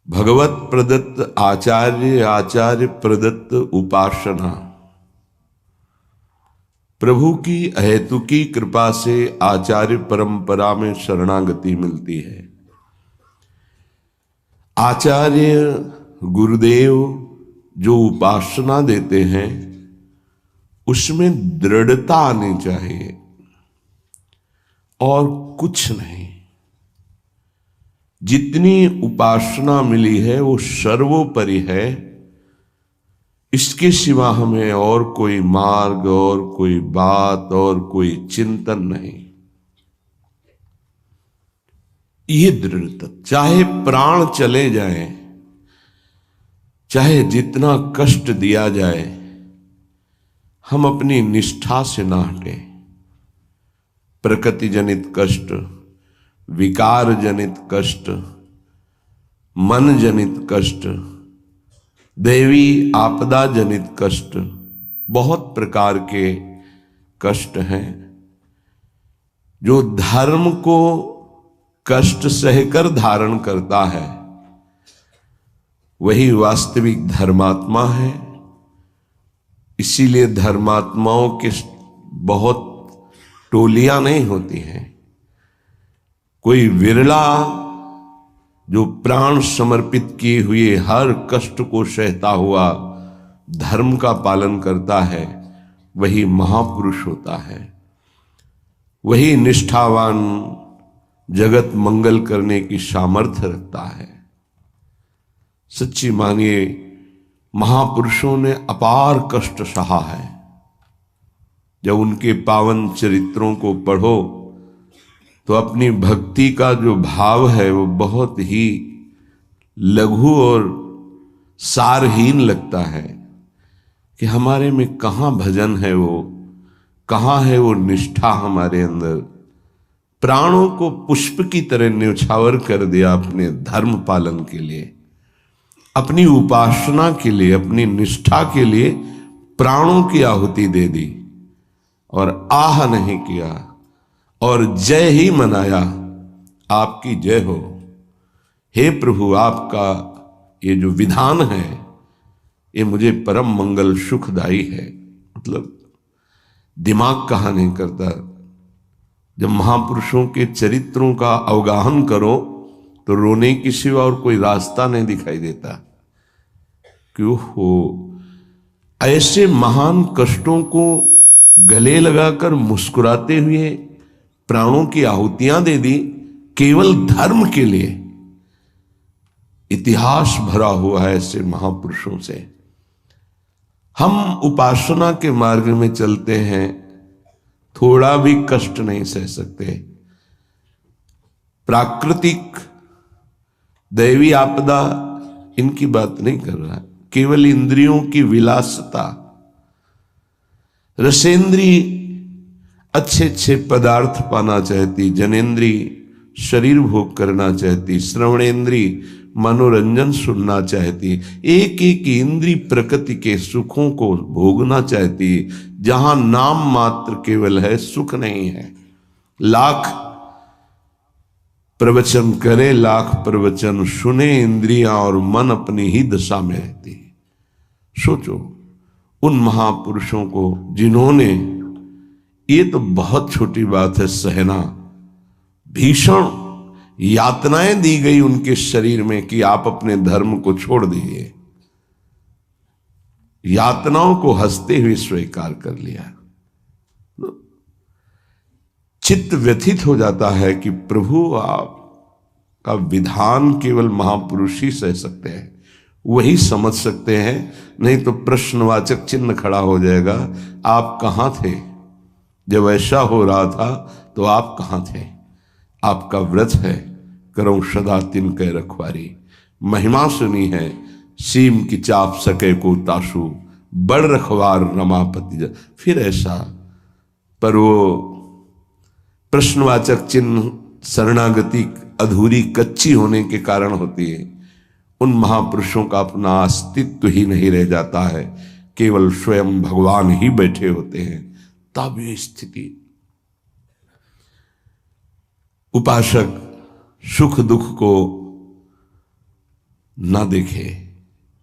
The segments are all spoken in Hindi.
भगवत प्रदत्त आचार्य, आचार्य प्रदत्त उपासना। प्रभु की अहेतुकी कृपा से आचार्य परंपरा में शरणागति मिलती है। आचार्य गुरुदेव जो उपासना देते हैं उसमें दृढ़ता आनी चाहिए और कुछ नहीं। जितनी उपासना मिली है वो सर्वोपरि है, इसके सिवा हमें और कोई मार्ग और कोई बात और कोई चिंतन नहीं। ये दृढ़ता, चाहे प्राण चले जाए, चाहे जितना कष्ट दिया जाए, हम अपनी निष्ठा से ना हटे। प्रकृति जनित कष्ट, विकार जनित कष्ट, मन जनित कष्ट, दैवी आपदा जनित कष्ट, बहुत प्रकार के कष्ट हैं। जो धर्म को कष्ट सहकर धारण करता है वही वास्तविक धर्मात्मा है। इसीलिए धर्मात्माओं के बहुत टोलियां नहीं होती हैं। कोई विरला जो प्राण समर्पित किए हुए हर कष्ट को सहता हुआ धर्म का पालन करता है, वही महापुरुष होता है। वही निष्ठावान, जगत मंगल करने की सामर्थ्य रखता है। सच्ची मानिए, महापुरुषों ने अपार कष्ट सहा है। जब उनके पावन चरित्रों को पढ़ो तो अपनी भक्ति का जो भाव है वो बहुत ही लघु और सारहीन लगता है कि हमारे में कहाँ भजन है, वो कहाँ है वो निष्ठा हमारे अंदर। प्राणों को पुष्प की तरह न्यौछावर कर दिया अपने धर्म पालन के लिए, अपनी उपासना के लिए, अपनी निष्ठा के लिए प्राणों की आहुति दे दी और आह नहीं किया और जय ही मनाया। आपकी जय हो हे प्रभु, आपका ये जो विधान है ये मुझे परम मंगल सुखदायी है। मतलब दिमाग कहाँ नहीं करता। जब महापुरुषों के चरित्रों का अवगाहन करो तो रोने की सिवा और कोई रास्ता नहीं दिखाई देता। क्यों हो ऐसे महान कष्टों को गले लगाकर मुस्कुराते हुए प्राणों की आहुतियां दे दी केवल धर्म के लिए। इतिहास भरा हुआ है ऐसे महापुरुषों से। हम उपासना के मार्ग में चलते हैं, थोड़ा भी कष्ट नहीं सह सकते। प्राकृतिक दैवी आपदा इनकी बात नहीं कर रहा, केवल इंद्रियों की विलासता। रसेंद्री अच्छे अच्छे पदार्थ पाना चाहती, जनेन्द्री शरीर भोग करना चाहती, श्रवणेन्द्री मनोरंजन सुनना चाहती, एक एक इंद्री प्रकृति के सुखों को भोगना चाहती। जहां नाम मात्र केवल है, सुख नहीं है। लाख प्रवचन करे, लाख प्रवचन सुने, इंद्रियां और मन अपनी ही दशा में रहती। सोचो उन महापुरुषों को जिन्होंने, ये तो बहुत छोटी बात है सहना, भीषण यातनाएं दी गई उनके शरीर में कि आप अपने धर्म को छोड़ दीजिए। यातनाओं को हंसते हुए स्वीकार कर लिया। चित्त व्यथित हो जाता है कि प्रभु आपका विधान केवल महापुरुष ही सह सकते हैं, वही समझ सकते हैं, नहीं तो प्रश्नवाचक चिन्ह खड़ा हो जाएगा। आप कहाँ थे जब ऐसा हो रहा था? तो आप कहाँ थे? आपका व्रत है करो सदा तिनके रखवारी। महिमा सुनी है सीम की चाप सके को ताशु, बड़ रखवार रमापति। फिर ऐसा, पर वो प्रश्नवाचक चिन्ह शरणागति अधूरी कच्ची होने के कारण होती है। उन महापुरुषों का अपना अस्तित्व ही नहीं रह जाता है, केवल स्वयं भगवान ही बैठे होते हैं। तब ये स्थिति, उपासक सुख दुख को ना देखे,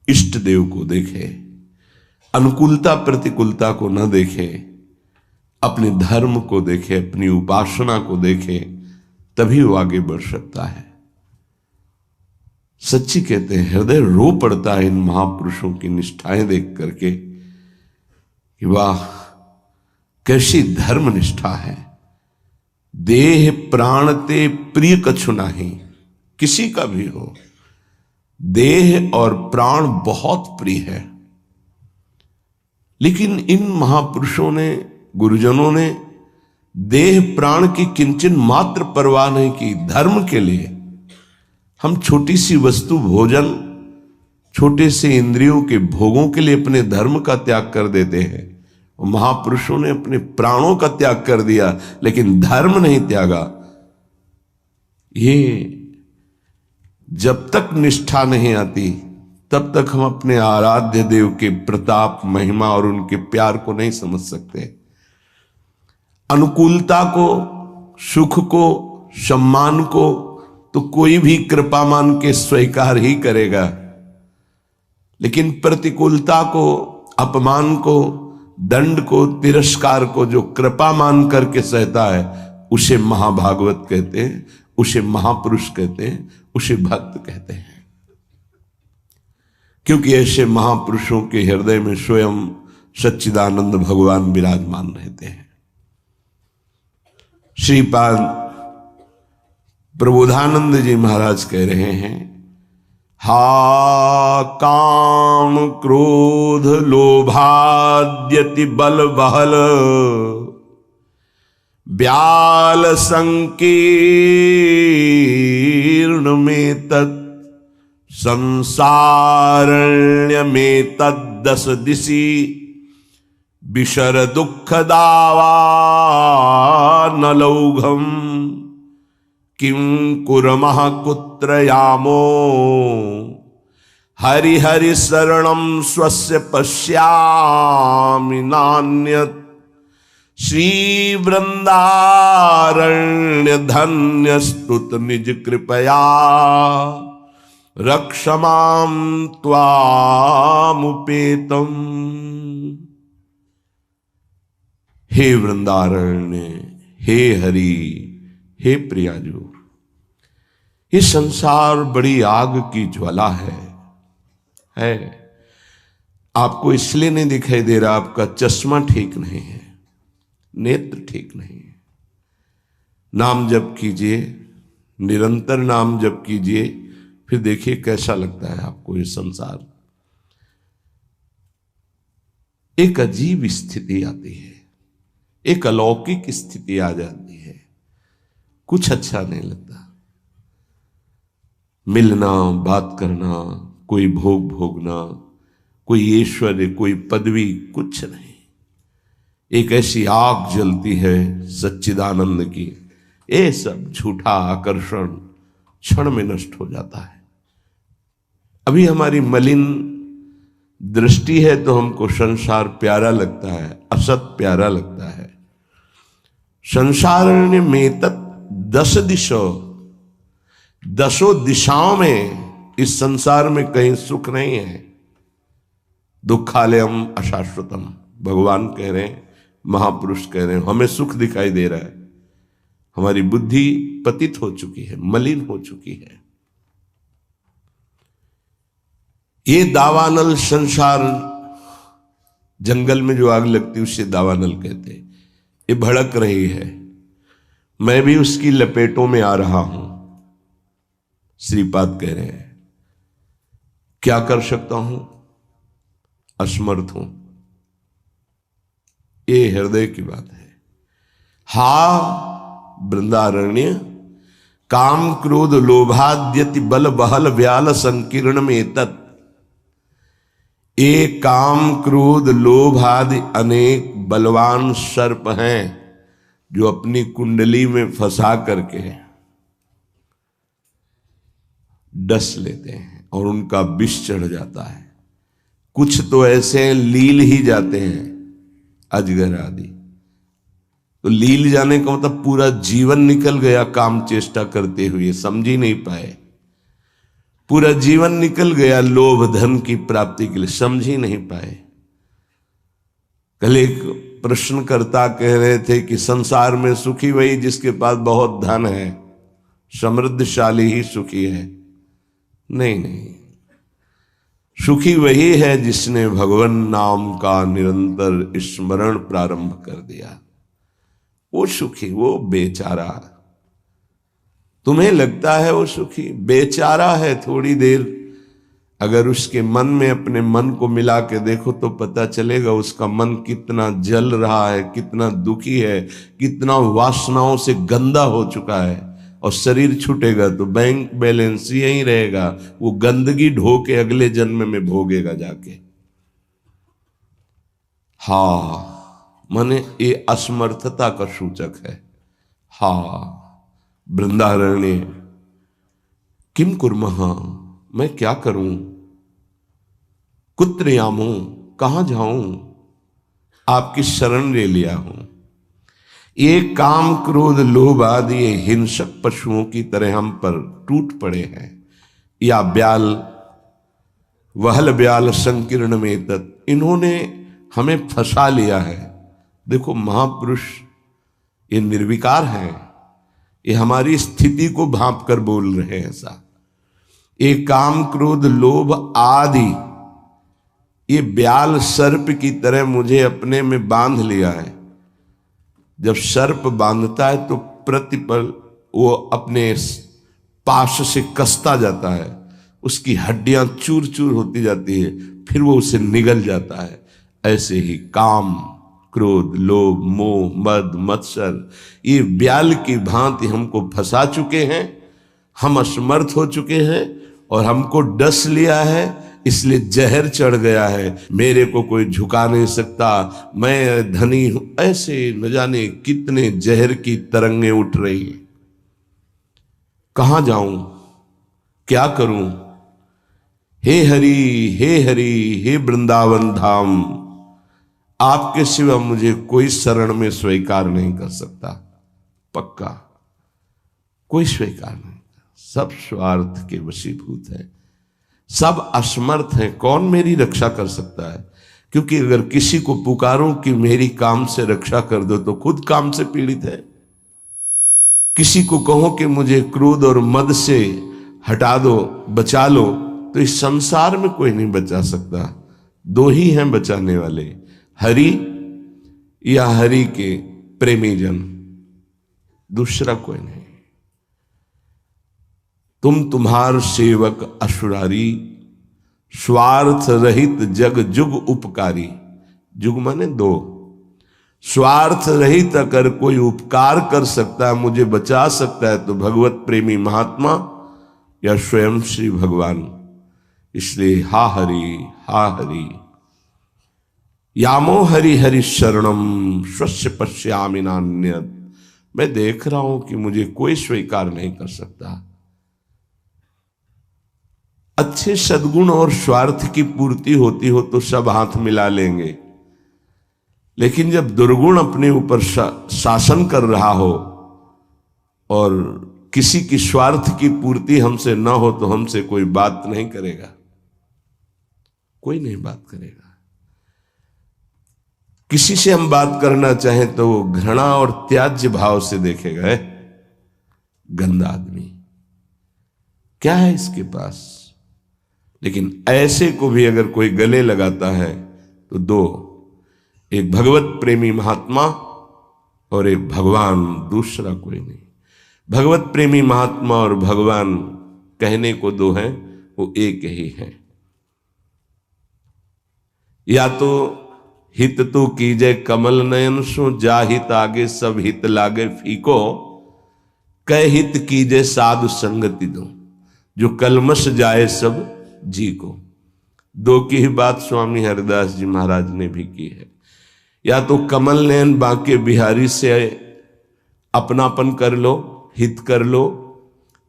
इष्ट देव को देखे, अनुकूलता प्रतिकूलता को न देखे, अपने धर्म को देखे, अपनी उपासना को देखे, तभी वो आगे बढ़ सकता है। सच्ची कहते हैं, हृदय रो पड़ता है इन महापुरुषों की निष्ठाएं देख करके कि वाह कैसी धर्म निष्ठा है। देह प्राण ते प्रिय कछु नाही, किसी का भी हो, देह और प्राण बहुत प्रिय है। लेकिन इन महापुरुषों ने, गुरुजनों ने देह प्राण की किंचन मात्र परवाह नहीं की। धर्म के लिए हम छोटी सी वस्तु भोजन, छोटे से इंद्रियों के भोगों के लिए अपने धर्म का त्याग कर देते हैं। और महापुरुषों ने अपने प्राणों का त्याग कर दिया, लेकिन धर्म नहीं त्यागा। ये जब तक निष्ठा नहीं आती तब तक हम अपने आराध्य देव के प्रताप, महिमा और उनके प्यार को नहीं समझ सकते। अनुकूलता को, सुख को, सम्मान को तो कोई भी कृपा मान के स्वीकार ही करेगा, लेकिन प्रतिकूलता को, अपमान को, दंड को, तिरस्कार को जो कृपा मान करके सहता है, उसे महाभागवत कहते हैं, उसे महापुरुष कहते हैं, उसे भक्त कहते हैं। क्योंकि ऐसे महापुरुषों के हृदय में स्वयं सच्चिदानंद भगवान विराजमान रहते हैं। श्रीपाद प्रबोधानंद जी महाराज कह रहे हैं, हा काम क्रोध लोभाद्यति बल बहल ब्याल संकीर्ण में तत् संसारण्य में तद्दस दिशि विशर दुख दावा न लौघम किं कुर्मः कुत्र यामो हरि हरि शरणं स्वस्य पश्यामि नान्यत् श्री वृंदारण्य धन्य स्तुत निज कृपया रक्षमां त्वामुपेतम। हे वृंदारण्य, हे हरि, हे प्रियाजू, ये संसार बड़ी आग की ज्वाला है। आपको इसलिए नहीं दिखाई दे रहा, आपका चश्मा ठीक नहीं है, नेत्र ठीक नहीं है। नाम जप कीजिए, निरंतर नाम जप कीजिए, फिर देखिए कैसा लगता है आपको ये संसार। एक अजीब स्थिति आती है, एक अलौकिक स्थिति आ जाती है, कुछ अच्छा नहीं लगता। मिलना, बात करना, कोई भोग भोगना, कोई ऐश्वर्य, कोई पदवी, कुछ नहीं। एक ऐसी आग जलती है सच्चिदानंद की, ये सब झूठा आकर्षण क्षण में नष्ट हो जाता है। अभी हमारी मलिन दृष्टि है तो हमको संसार प्यारा लगता है, असत प्यारा लगता है। संसारण्य में तत् दस दिशो, दसों दिशाओं में इस संसार में कहीं सुख नहीं है। दुखालयम अशाश्वतम, भगवान कह रहे हैं, महापुरुष कह रहे हैं, हमें सुख दिखाई दे रहा है। हमारी बुद्धि पतित हो चुकी है, मलिन हो चुकी है। ये दावानल संसार, जंगल में जो आग लगती है उसे दावानल कहते हैं। ये भड़क रही है, मैं भी उसकी लपेटों में आ रहा हूं। श्रीपाद कह रहे हैं, क्या कर सकता हूं, असमर्थ हूं। ये हृदय की बात है। हा वृंदारण्य काम क्रोध लोभाद्यति बल बहल व्याल संकीर्ण में तत्। एक काम क्रोध लोभ आदि अनेक बलवान सर्प हैं जो अपनी कुंडली में फंसा करके डस लेते हैं और उनका विष चढ़ जाता है। कुछ तो ऐसे लील ही जाते हैं, अजगर आदि। तो लील जाने का मतलब पूरा जीवन निकल गया काम चेष्टा करते हुए, समझ ही नहीं पाए। पूरा जीवन निकल गया लोभ धन की प्राप्ति के लिए, समझ ही नहीं पाए। कल एक प्रश्नकर्ता कह रहे थे कि संसार में सुखी वही जिसके पास बहुत धन है, समृद्धशाली ही सुखी है। नहीं नहीं, सुखी वही है जिसने भगवान नाम का निरंतर स्मरण प्रारंभ कर दिया। वो सुखी, वो बेचारा। तुम्हें लगता है वो सुखी, बेचारा है। थोड़ी देर अगर उसके मन में अपने मन को मिला के देखो तो पता चलेगा उसका मन कितना जल रहा है, कितना दुखी है, कितना वासनाओं से गंदा हो चुका है। और शरीर छूटेगा तो बैंक बैलेंस यही रहेगा, वो गंदगी ढो के अगले जन्म में भोगेगा जाके। हाँ, माने ये असमर्थता का सूचक है। हाँ, वृंदारण्य किम कुर्मः, मैं क्या करूं, कुत्र यामो, कहां जाऊं, आपकी शरण ले लिया हूं। ये काम क्रोध लोभ आदि ये हिंसक पशुओं की तरह हम पर टूट पड़े हैं। या ब्याल वहल ब्याल संकीर्ण में तत्, इन्होंने हमें फंसा लिया है। देखो महापुरुष ये निर्विकार हैं, ये हमारी स्थिति को भांप कर बोल रहे हैं ऐसा। ये काम क्रोध लोभ आदि ये ब्याल सर्प की तरह मुझे अपने में बांध लिया है। जब सर्प बांधता है तो प्रतिपल वो अपने पाश से कसता जाता है, उसकी हड्डियां चूर चूर होती जाती है, फिर वो उसे निगल जाता है। ऐसे ही काम क्रोध लोभ मोह मद मत्सर ये ब्याल की भांति हमको फंसा चुके हैं। हम असमर्थ हो चुके हैं और हमको डस लिया है, इसलिए जहर चढ़ गया है। मेरे को कोई झुका नहीं सकता, मैं धनी हूं, ऐसे न जाने कितने जहर की तरंगें उठ रही हैं। कहां जाऊं, क्या करूं। हे हरि हे वृंदावन धाम, आपके सिवा मुझे कोई शरण में स्वीकार नहीं कर सकता। पक्का कोई स्वीकार नहीं, सब स्वार्थ के वशीभूत है, सब असमर्थ हैं। कौन मेरी रक्षा कर सकता है? क्योंकि अगर किसी को पुकारो कि मेरी काम से रक्षा कर दो तो खुद काम से पीड़ित है। किसी को कहो कि मुझे क्रोध और मद से हटा दो, बचा लो, तो इस संसार में कोई नहीं बचा सकता। दो ही हैं बचाने वाले, हरि या हरि के प्रेमी जन, दूसरा कोई नहीं। तुम तुम्हार सेवक असुरारी, स्वार्थ रहित जग जुग उपकारी। जुग माने दो। स्वार्थ रहित अगर कोई उपकार कर सकता है, मुझे बचा सकता है, तो भगवत प्रेमी महात्मा या स्वयं श्री भगवान। इसलिए हा हरि यामो हरि हरि शरणम स्वस्य पश्यामि नान्यत्। मैं देख रहा हूं कि मुझे कोई स्वीकार नहीं कर सकता। अच्छे सद्गुण और स्वार्थ की पूर्ति होती हो तो सब हाथ मिला लेंगे, लेकिन जब दुर्गुण अपने ऊपर शासन कर रहा हो और किसी की स्वार्थ की पूर्ति हमसे न हो तो हमसे कोई बात नहीं करेगा, कोई नहीं बात करेगा। किसी से हम बात करना चाहें तो वो घृणा और त्याज्य भाव से देखेगा, है गंदा आदमी, क्या है इसके पास। लेकिन ऐसे को भी अगर कोई गले लगाता है तो दो, एक भगवत प्रेमी महात्मा और एक भगवान, दूसरा कोई नहीं। भगवत प्रेमी महात्मा और भगवान कहने को दो हैं, वो एक ही है। या तो हित तो कीजे कमल नयन सो, जा हित आगे सब हित लागे फीको, कह हित कीजे साधु संगति दो, जो कलमश जाए सब जी को। दो की ही बात स्वामी हरिदास जी महाराज ने भी की है। या तो कमल नयन बांके बिहारी से अपनापन कर लो, हित कर लो,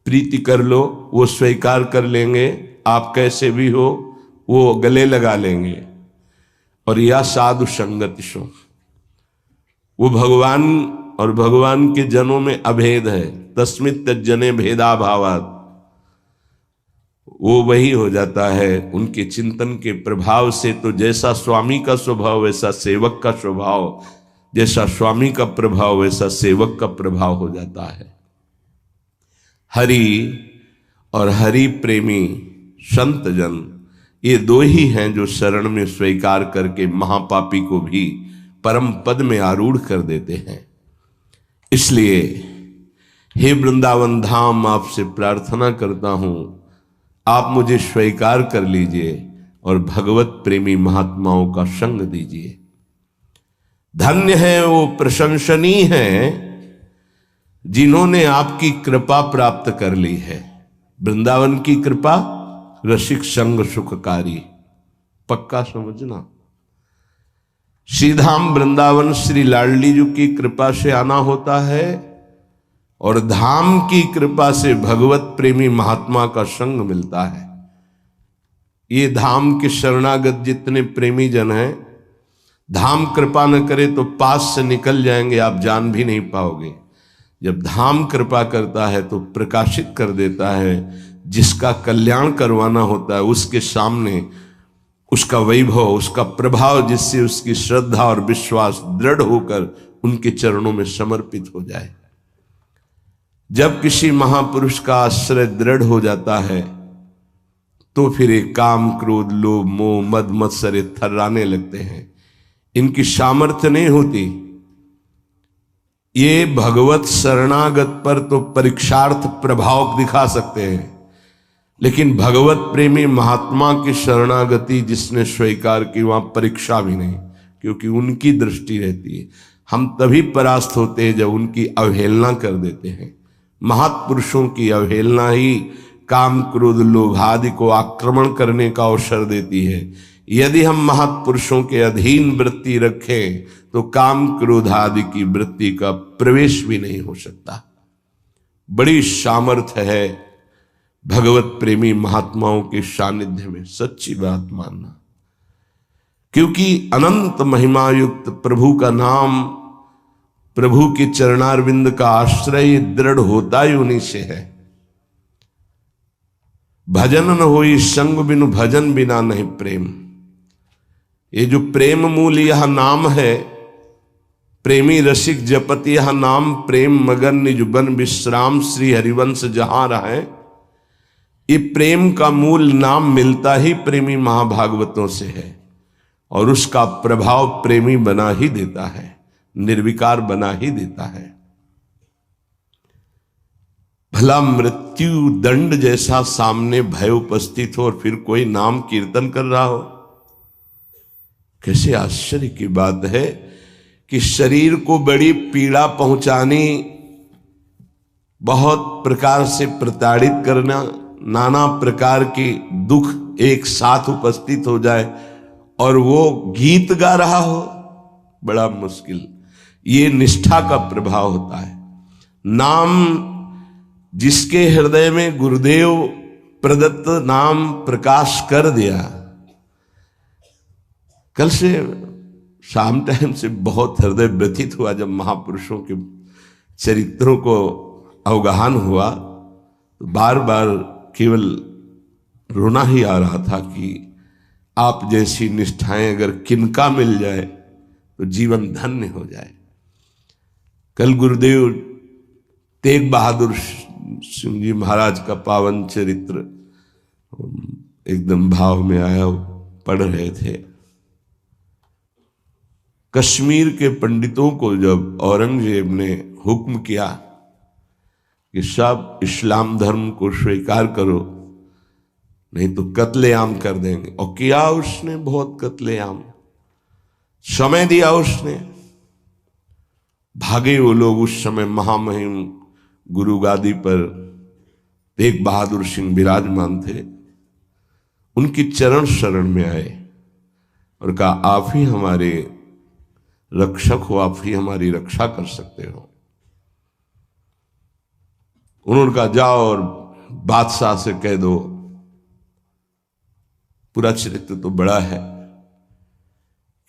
प्रीति कर लो, वो स्वीकार कर लेंगे, आप कैसे भी हो वो गले लगा लेंगे। और या साधु संगति सो, वो भगवान और भगवान के जनों में अभेद है। तस्मित् तज्जने भेदा भावात्, वो वही हो जाता है। उनके चिंतन के प्रभाव से तो जैसा स्वामी का स्वभाव वैसा सेवक का स्वभाव, जैसा स्वामी का प्रभाव वैसा सेवक का प्रभाव हो जाता है। हरि और हरि प्रेमी संत जन ये दो ही हैं जो शरण में स्वीकार करके महापापी को भी परम पद में आरूढ़ कर देते हैं। इसलिए हे वृंदावन धाम, आपसे प्रार्थना करता हूं आप मुझे स्वीकार कर लीजिए और भगवत प्रेमी महात्माओं का संग दीजिए। धन्य है वो प्रशंसनीय है जिन्होंने आपकी कृपा प्राप्त कर ली है। वृंदावन की कृपा रसिक संग सुखकारी, पक्का समझना। श्रीधाम वृंदावन श्री लाडली जी की कृपा से आना होता है और धाम की कृपा से भगवत प्रेमी महात्मा का संग मिलता है। ये धाम के शरणागत जितने प्रेमी जन हैं, धाम कृपा न करे तो पास से निकल जाएंगे, आप जान भी नहीं पाओगे। जब धाम कृपा करता है तो प्रकाशित कर देता है। जिसका कल्याण करवाना होता है उसके सामने उसका वैभव, उसका प्रभाव, जिससे उसकी श्रद्धा और विश्वास दृढ़ होकर उनके चरणों में समर्पित हो जाए। जब किसी महापुरुष का आश्रय दृढ़ हो जाता है तो फिर एक काम क्रोध लोभ मोह मद मत्सर थर्राने लगते हैं। इनकी सामर्थ्य नहीं होती। ये भगवत शरणागत पर तो परीक्षार्थ प्रभाव दिखा सकते हैं, लेकिन भगवत प्रेमी महात्मा की शरणागति जिसने स्वीकार की वहां परीक्षा भी नहीं, क्योंकि उनकी दृष्टि रहती है। हम तभी परास्त होते हैं जब उनकी अवहेलना कर देते हैं। महापुरुषों की अवहेलना ही काम क्रोध लोभ आदि को आक्रमण करने का अवसर देती है। यदि हम महापुरुषों के अधीन वृत्ति रखें तो काम क्रोध आदि की वृत्ति का प्रवेश भी नहीं हो सकता। बड़ी सामर्थ्य है भगवत प्रेमी महात्माओं के सानिध्य में, सच्ची बात मानना। क्योंकि अनंत महिमा युक्त प्रभु का नाम, प्रभु के चरणारविंद का आश्रय दृढ़ होता ही उन्हीं से है। भजन न होई संग बिनु भजन बिना नहीं प्रेम। ये जो प्रेम मूल यह नाम है, प्रेमी रसिक जपत यह नाम, प्रेम मगन निज बन विश्राम श्री हरिवंश जहां रहे। ये प्रेम का मूल नाम मिलता ही प्रेमी महाभागवतों से है और उसका प्रभाव प्रेमी बना ही देता है, निर्विकार बना ही देता है। भला मृत्यु दंड जैसा सामने भय उपस्थित हो और फिर कोई नाम कीर्तन कर रहा हो, कैसे आश्चर्य की बात है कि शरीर को बड़ी पीड़ा पहुंचानी, बहुत प्रकार से प्रताड़ित करना, नाना प्रकार की दुख एक साथ उपस्थित हो जाए और वो गीत गा रहा हो, बड़ा मुश्किल। ये निष्ठा का प्रभाव होता है। नाम जिसके हृदय में गुरुदेव प्रदत्त नाम प्रकाश कर दिया। कल से शाम टाइम से बहुत हृदय व्यथित हुआ जब महापुरुषों के चरित्रों को अवगाहन हुआ, तो बार बार केवल रोना ही आ रहा था कि आप जैसी निष्ठाएं अगर किनका मिल जाए तो जीवन धन्य हो जाए। कल गुरुदेव तेग बहादुर सिंह जी महाराज का पावन चरित्र एकदम भाव में आया, पढ़ रहे थे। कश्मीर के पंडितों को जब औरंगजेब ने हुक्म किया कि सब इस्लाम धर्म को स्वीकार करो नहीं तो कत्लेआम कर देंगे, और किया उसने बहुत कत्लेआम, समय दिया उसने। भागे वो लोग। उस समय महामहिम गुरु गादी पर तेग बहादुर सिंह विराजमान थे। उनकी चरण शरण में आए और कहा आप ही हमारे रक्षक हो, आप ही हमारी रक्षा कर सकते हो। उन्होंने कहा जाओ और बादशाह से कह दो। पूरा चरित्र तो बड़ा है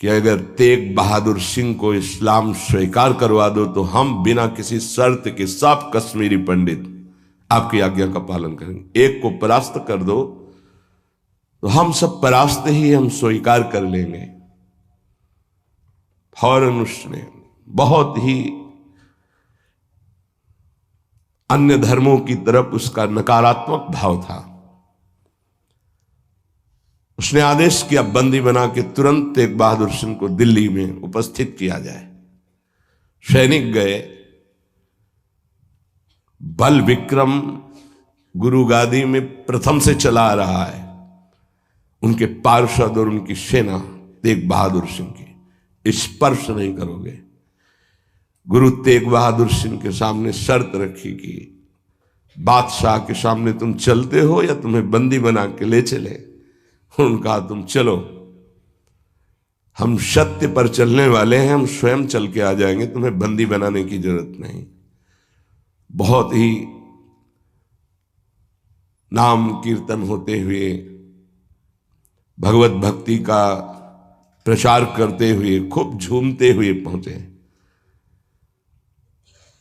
कि अगर तेग बहादुर सिंह को इस्लाम स्वीकार करवा दो तो हम बिना किसी शर्त के सब कश्मीरी पंडित आपकी आज्ञा का पालन करेंगे। एक को परास्त कर दो तो हम सब परास्त ही हम स्वीकार कर लेंगे। फौरन उसने बहुत ही अन्य धर्मों की तरफ उसका नकारात्मक भाव था। उसने आदेश किया बंदी बना के तुरंत तेग बहादुर सिंह को दिल्ली में उपस्थित किया जाए। सैनिक गए। बल विक्रम गुरु गादी में प्रथम से चला आ रहा है। उनके पार्षद और उनकी सेना तेग बहादुर सिंह की स्पर्श नहीं करोगे। गुरु तेग बहादुर सिंह के सामने शर्त रखी कि बादशाह के सामने तुम चलते हो या तुम्हें बंदी बना के ले चले। उनका तुम चलो, हम सत्य पर चलने वाले हैं, हम स्वयं चल के आ जाएंगे, तुम्हें बंदी बनाने की जरूरत नहीं। बहुत ही नाम कीर्तन होते हुए, भगवत भक्ति का प्रचार करते हुए, खूब झूमते हुए पहुंचे।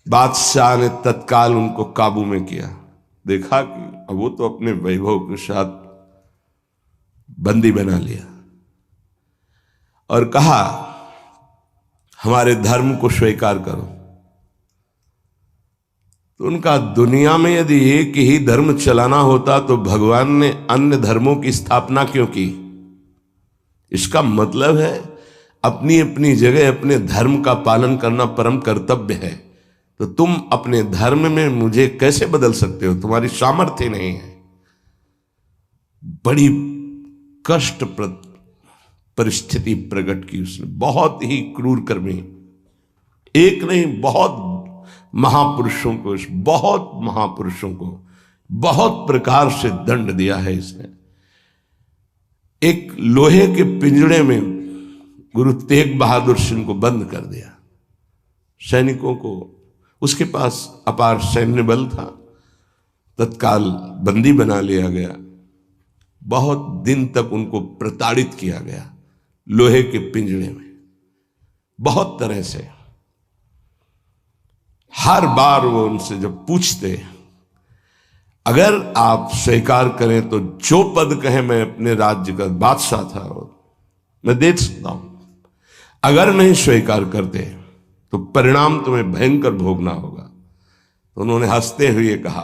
बादशाह ने तत्काल उनको काबू में किया। देखा कि अब वो तो अपने वैभव के साथ बंदी बना लिया और कहा हमारे धर्म को स्वीकार करो। तो उनका दुनिया में यदि एक ही धर्म चलाना होता तो भगवान ने अन्य धर्मों की स्थापना क्यों की? इसका मतलब है अपनी अपनी जगह अपने धर्म का पालन करना परम कर्तव्य है। तो तुम अपने धर्म में मुझे कैसे बदल सकते हो? तुम्हारी सामर्थ्य नहीं है। बड़ी कष्टप्रद परिस्थिति प्रकट की उसने। बहुत ही क्रूर कर्मी, एक नहीं बहुत महापुरुषों को, बहुत महापुरुषों को बहुत प्रकार से दंड दिया है इसने। एक लोहे के पिंजड़े में गुरु तेग बहादुर सिंह को बंद कर दिया। सैनिकों को, उसके पास अपार सैन्य बल था, तत्काल बंदी बना लिया गया। बहुत दिन तक उनको प्रताड़ित किया गया लोहे के पिंजड़े में, बहुत तरह से। हर बार वो उनसे जब पूछते, अगर आप स्वीकार करें तो जो पद कहे, मैं अपने राज्य का बादशाह था मैं दे सकता हूं, अगर नहीं स्वीकार करते तो परिणाम तुम्हें भयंकर भोगना होगा। तो उन्होंने हंसते हुए कहा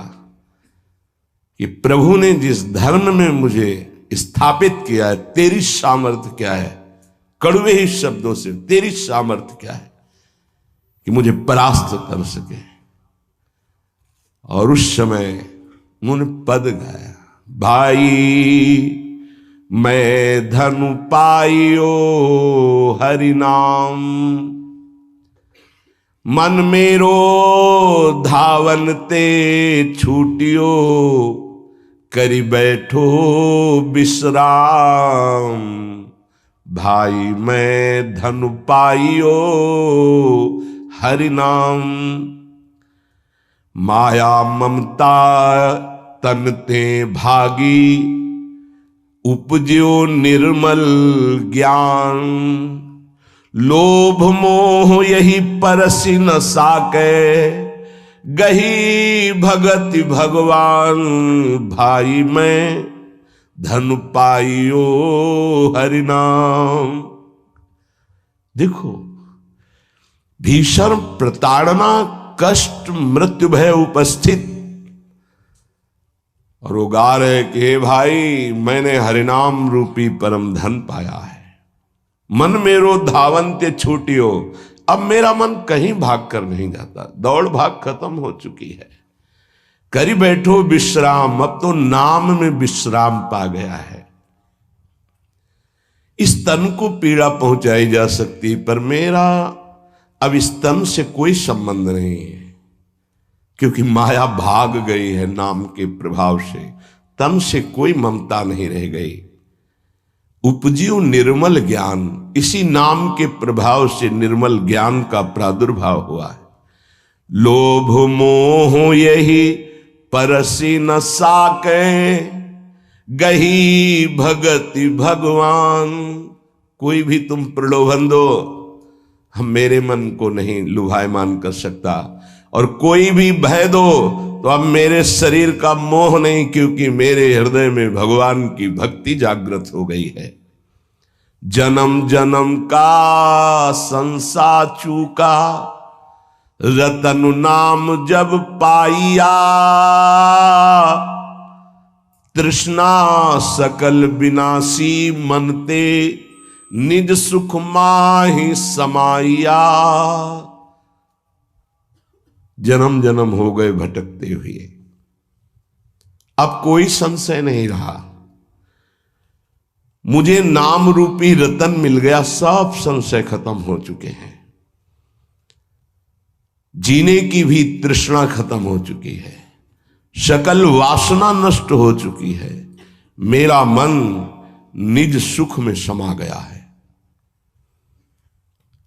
कि प्रभु ने जिस धर्म में मुझे स्थापित किया है, तेरी सामर्थ्य क्या है? कड़वे ही शब्दों से, तेरी सामर्थ्य क्या है कि मुझे परास्त कर सके? और उस समय उन्होंने पद गाया, भाई मैं धनु पाइयो हरि नाम, मन मेरो धावन ते छूटियो, करी बैठो विश्राम। भाई मैं धनु पाइयो हरि नाम, माया ममता तन ते भागी, उपज्यो निर्मल ज्ञान। लोभ मोह यही परसि न साके, गही भगति भगवान। भाई मैं धन पाइयो हरि नाम। देखो, भीषण प्रताड़ना, कष्ट, मृत्यु भय उपस्थित, और वो गा रहे कि भाई मैंने हरिनाम रूपी परम धन पाया है। मन मेरो धावन्ते छूटियो, अब मेरा मन कहीं भाग कर नहीं जाता, दौड़ भाग खत्म हो चुकी है। करी बैठो विश्राम, अब तो नाम में विश्राम पा गया है। इस तन को पीड़ा पहुंचाई जा सकती, पर मेरा अब इस तन से कोई संबंध नहीं है, क्योंकि माया भाग गई है नाम के प्रभाव से। तन से कोई ममता नहीं रह गई। उपजियो निर्मल ज्ञान, इसी नाम के प्रभाव से निर्मल ज्ञान का प्रादुर्भाव हुआ है। लोभ मोह यही परसि न साके, गही भगति भगवान। कोई भी तुम प्रलोभन दो, हम मेरे मन को नहीं लुभायमान कर सकता, और कोई भी भय दो तो अब मेरे शरीर का मोह नहीं, क्योंकि मेरे हृदय में भगवान की भक्ति जागृत हो गई है। जन्म जन्म का संसा चूका, रतन नाम जब पाइया, तृष्णा सकल विनाशी मनते, निज सुख माहि समाइया। जन्म जन्म हो गए भटकते हुए, अब कोई संशय नहीं रहा। मुझे नाम रूपी रतन मिल गया, सब संशय खत्म हो चुके हैं। जीने की भी तृष्णा खत्म हो चुकी है, सकल वासना नष्ट हो चुकी है। मेरा मन निज सुख में समा गया है।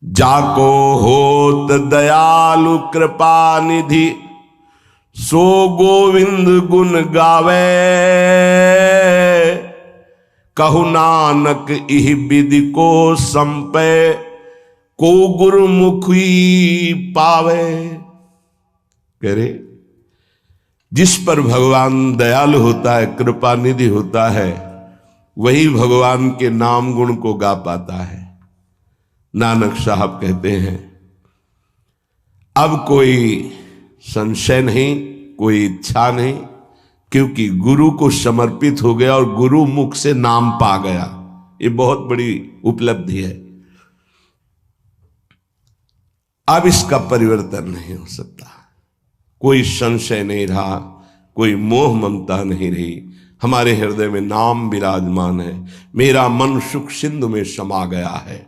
जाको होत दयालु कृपा निधि, सो गोविंद गुण गावे। कहु नानक इह विधि को संपे, को गुरुमुखी पावे। कह रहे जिस पर भगवान दयालु होता है, कृपा निधि होता है, वही भगवान के नाम गुण को गा पाता है। नानक साहब कहते हैं अब कोई संशय नहीं, कोई इच्छा नहीं, क्योंकि गुरु को समर्पित हो गया और गुरु मुख से नाम पा गया। ये बहुत बड़ी उपलब्धि है। अब इसका परिवर्तन नहीं हो सकता। कोई संशय नहीं रहा, कोई मोह ममता नहीं रही। हमारे हृदय में नाम विराजमान है। मेरा मन सुख सिंधु में समा गया है।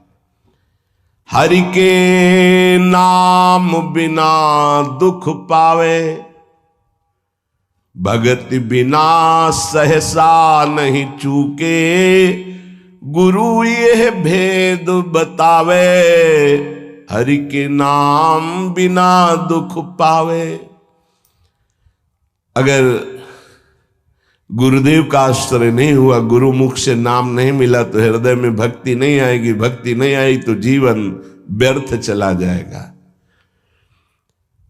हरि के नाम बिना दुख पावे, भगति बिना सहसा नहीं चूके। गुरु यह भेद बतावे, हरि के नाम बिना दुख पावे। अगर गुरुदेव का आश्रय नहीं हुआ, गुरु मुख से नाम नहीं मिला, तो हृदय में भक्ति नहीं आएगी। भक्ति नहीं आई तो जीवन व्यर्थ चला जाएगा।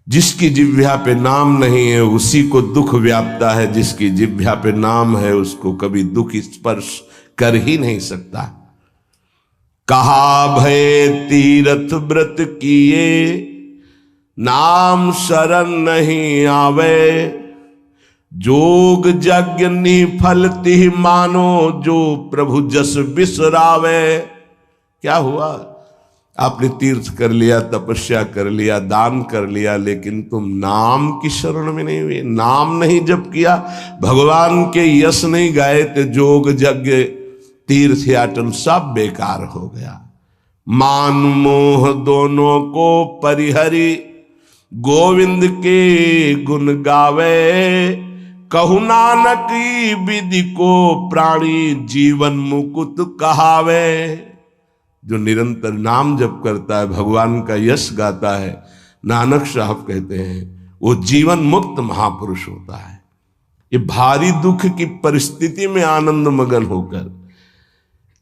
जिसकी जिह्वा पे नाम नहीं है उसी को दुख व्यापता है। जिसकी जिह्वा पे नाम है उसको कभी दुख स्पर्श कर ही नहीं सकता। कहा भय तीरथ व्रत किए, नाम शरण नहीं आवे। जोग यज्ञ निफल तिहि मानो, जो प्रभु जस बिसरावे। क्या हुआ? आपने तीर्थ कर लिया, तपस्या कर लिया, दान कर लिया, लेकिन तुम नाम की शरण में नहीं हुए। नाम नहीं जप किया, भगवान के यश नहीं गाए, तो जोग यज्ञ तीर्थ याटन सब बेकार हो गया। मान मोह दोनों को परिहरी, गोविंद के गुण गावे। कहु नानक विधि को प्राणी, जीवन मुकुट कहावे। जो निरंतर नाम जप करता है, भगवान का यश गाता है, नानक साहब कहते हैं वो जीवन मुक्त महापुरुष होता है। ये भारी दुख की परिस्थिति में आनंद मगन होकर,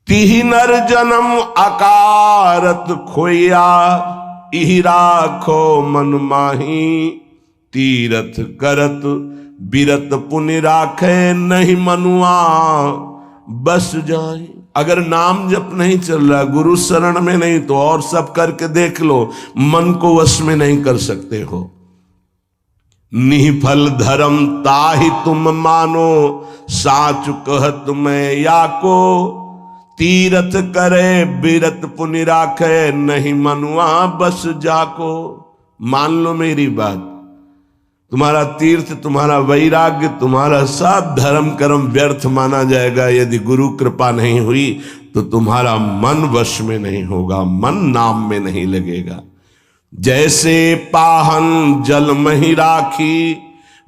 तिहि नर जन्म अकारत खोया, इहि राखो मन माही। तीरथ करत बिरत पुनि राखे, नहीं मनुआ बस जाए। अगर नाम जप नहीं चल रहा, गुरु शरण में नहीं, तो और सब करके देख लो, मन को वश में नहीं कर सकते हो। निफल धर्म ताहि तुम मानो, साच कहत मैं या को। तीरथ करे बिरत पुनि राखे, नहीं मनुआ बस जाको। मान लो मेरी बात, तुम्हारा तीर्थ, तुम्हारा वैराग्य, तुम्हारा सब धर्म कर्म व्यर्थ माना जाएगा यदि गुरु कृपा नहीं हुई तो तुम्हारा मन वश में नहीं होगा, मन नाम में नहीं लगेगा। जैसे पाहन जल मही राखी,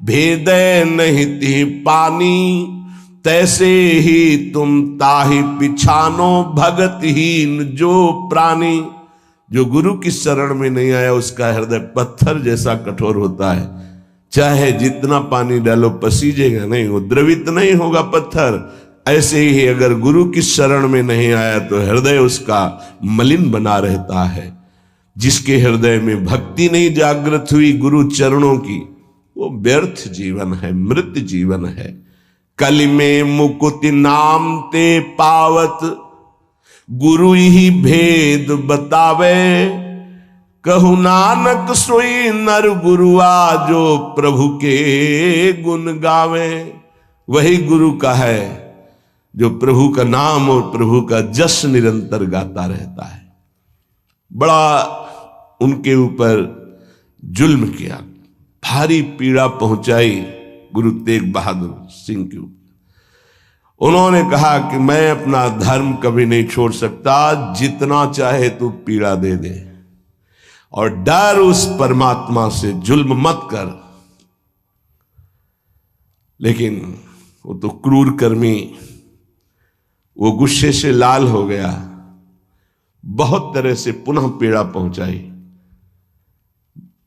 भेदे नहीं ती पानी। तैसे ही तुम ताहि पिछानो, भगतहीन जो प्राणी। जो गुरु की शरण में नहीं आया उसका हृदय पत्थर जैसा कठोर होता है। चाहे जितना पानी डालो पसीजेगा नहीं, वो द्रवित नहीं होगा पत्थर। ऐसे ही अगर गुरु की शरण में नहीं आया तो हृदय उसका मलिन बना रहता है। जिसके हृदय में भक्ति नहीं जागृत हुई गुरु चरणों की, वो व्यर्थ जीवन है, मृत जीवन है। कलि में मुकुति नाम ते पावत, गुरु ही भेद बतावे। कहु नानक सोई नर गुरुआ, जो प्रभु के गुण गावे। वही गुरु का है जो प्रभु का नाम और प्रभु का जस निरंतर गाता रहता है। बड़ा उनके ऊपर जुल्म किया, भारी पीड़ा पहुंचाई गुरु तेग बहादुर सिंह के ऊपर। उन्होंने कहा कि मैं अपना धर्म कभी नहीं छोड़ सकता, जितना चाहे तू पीड़ा दे दे, और डर उस परमात्मा से, जुल्म मत कर। लेकिन वो तो क्रूर कर्मी, वो गुस्से से लाल हो गया, बहुत तरह से पुनः पीड़ा पहुंचाई।